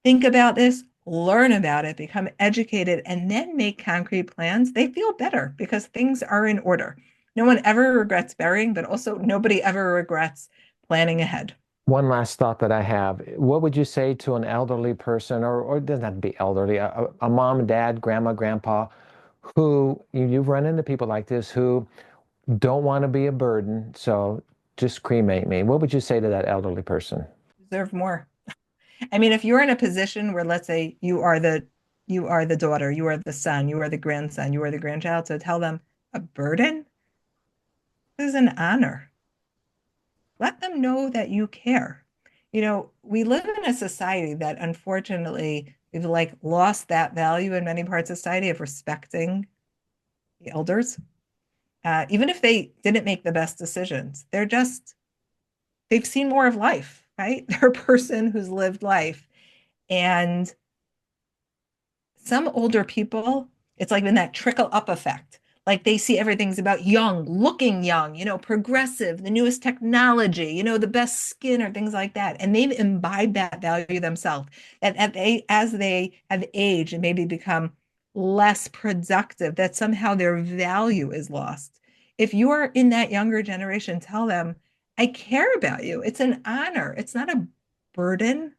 think about this, learn about it, become educated, and then make concrete plans, they feel better because things are in order. No one ever regrets burying, but also nobody ever regrets planning ahead. One last thought that I have. What would you say to an elderly person, or it doesn't have to be elderly, a mom, dad, grandma, grandpa, who you've run into people like this who don't want to be a burden, so just cremate me. What would you say to that elderly person? Deserve more. I mean, if you're in a position where, let's say, you are the daughter, you are the son, you are the grandson, you are the grandchild, so tell them a burden is an honor. Let them know that you care. We live in a society that unfortunately we've like lost that value in many parts of society of respecting the elders. Even if they didn't make the best decisions, they've seen more of life, right? They're a person who's lived life. And some older people, it's like in that trickle up effect. Like they see everything's about young, looking young, progressive, the newest technology, the best skin or things like that. And they've imbibed that value themselves. That as they have aged and maybe become less productive, that somehow their value is lost. If you are in that younger generation, tell them, I care about you. It's an honor. It's not a burden.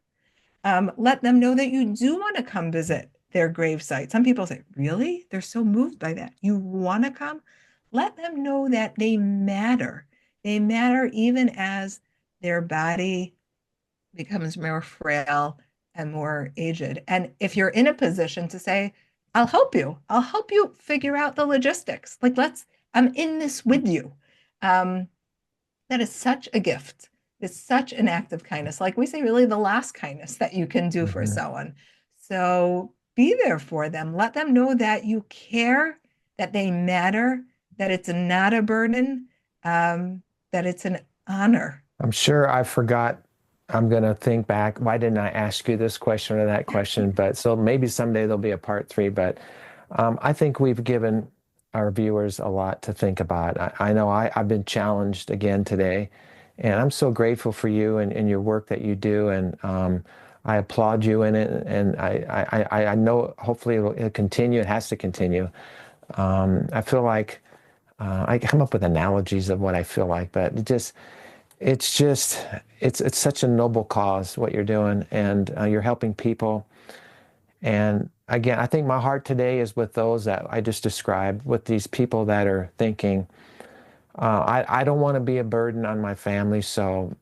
Let them know that you do want to come visit their gravesite. Some people say, really? They're so moved by that. You want to come? Let them know that they matter. They matter even as their body becomes more frail and more aged. And if you're in a position to say, I'll help you figure out the logistics. Like, I'm in this with you. Um, that is such a gift. It's such an act of kindness. Like we say, really the last kindness that you can do for Mhm. someone. So be there for them. Let them know that you care, that they matter, that it's not a burden, that it's an honor. I'm sure I forgot. I'm going to think back. Why didn't I ask you this question or that question? But so maybe someday there'll be a part three. But I think we've given our viewers a lot to think about. I know I've been challenged again today, and I'm so grateful for you and your work that you do. And I applaud you in it. And I know hopefully it'll continue. It has to continue. I feel like I come up with analogies of what I feel like, but it's just it's such a noble cause what you're doing, and you're helping people. And again, I think my heart today is with those that I just described, with these people that are thinking, I don't want to be a burden on my family, so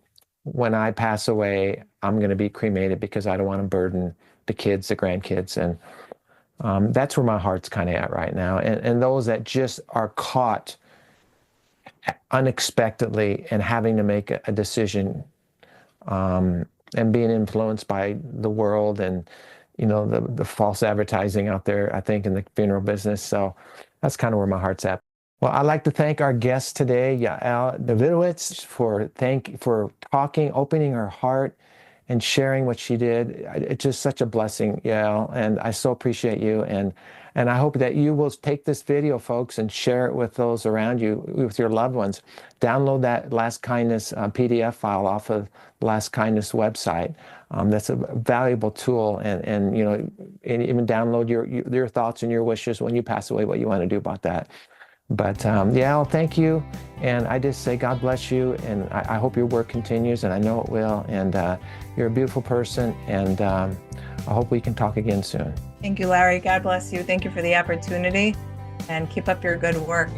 when I pass away, I'm going to be cremated because I don't want to burden the kids, the grandkids. And that's where my heart's kind of at right now. And those that just are caught unexpectedly and having to make a decision, and being influenced by the world and the false advertising out there, I think, in the funeral business. So that's kind of where my heart's at. Well, I'd like to thank our guest today, Yael Davidowitz, for talking, opening her heart, and sharing what she did. It's just such a blessing, Yael, and I so appreciate you. And I hope that you will take this video, folks, and share it with those around you, with your loved ones. Download that Last Kindness PDF file off of Last Kindness website. That's a valuable tool, and even download your thoughts and your wishes when you pass away, what you want to do about that. But yeah, thank you. And I just say God bless you. And I hope your work continues, and I know it will. And you're a beautiful person. And I hope we can talk again soon. Thank you, Larry. God bless you. Thank you for the opportunity, and keep up your good work.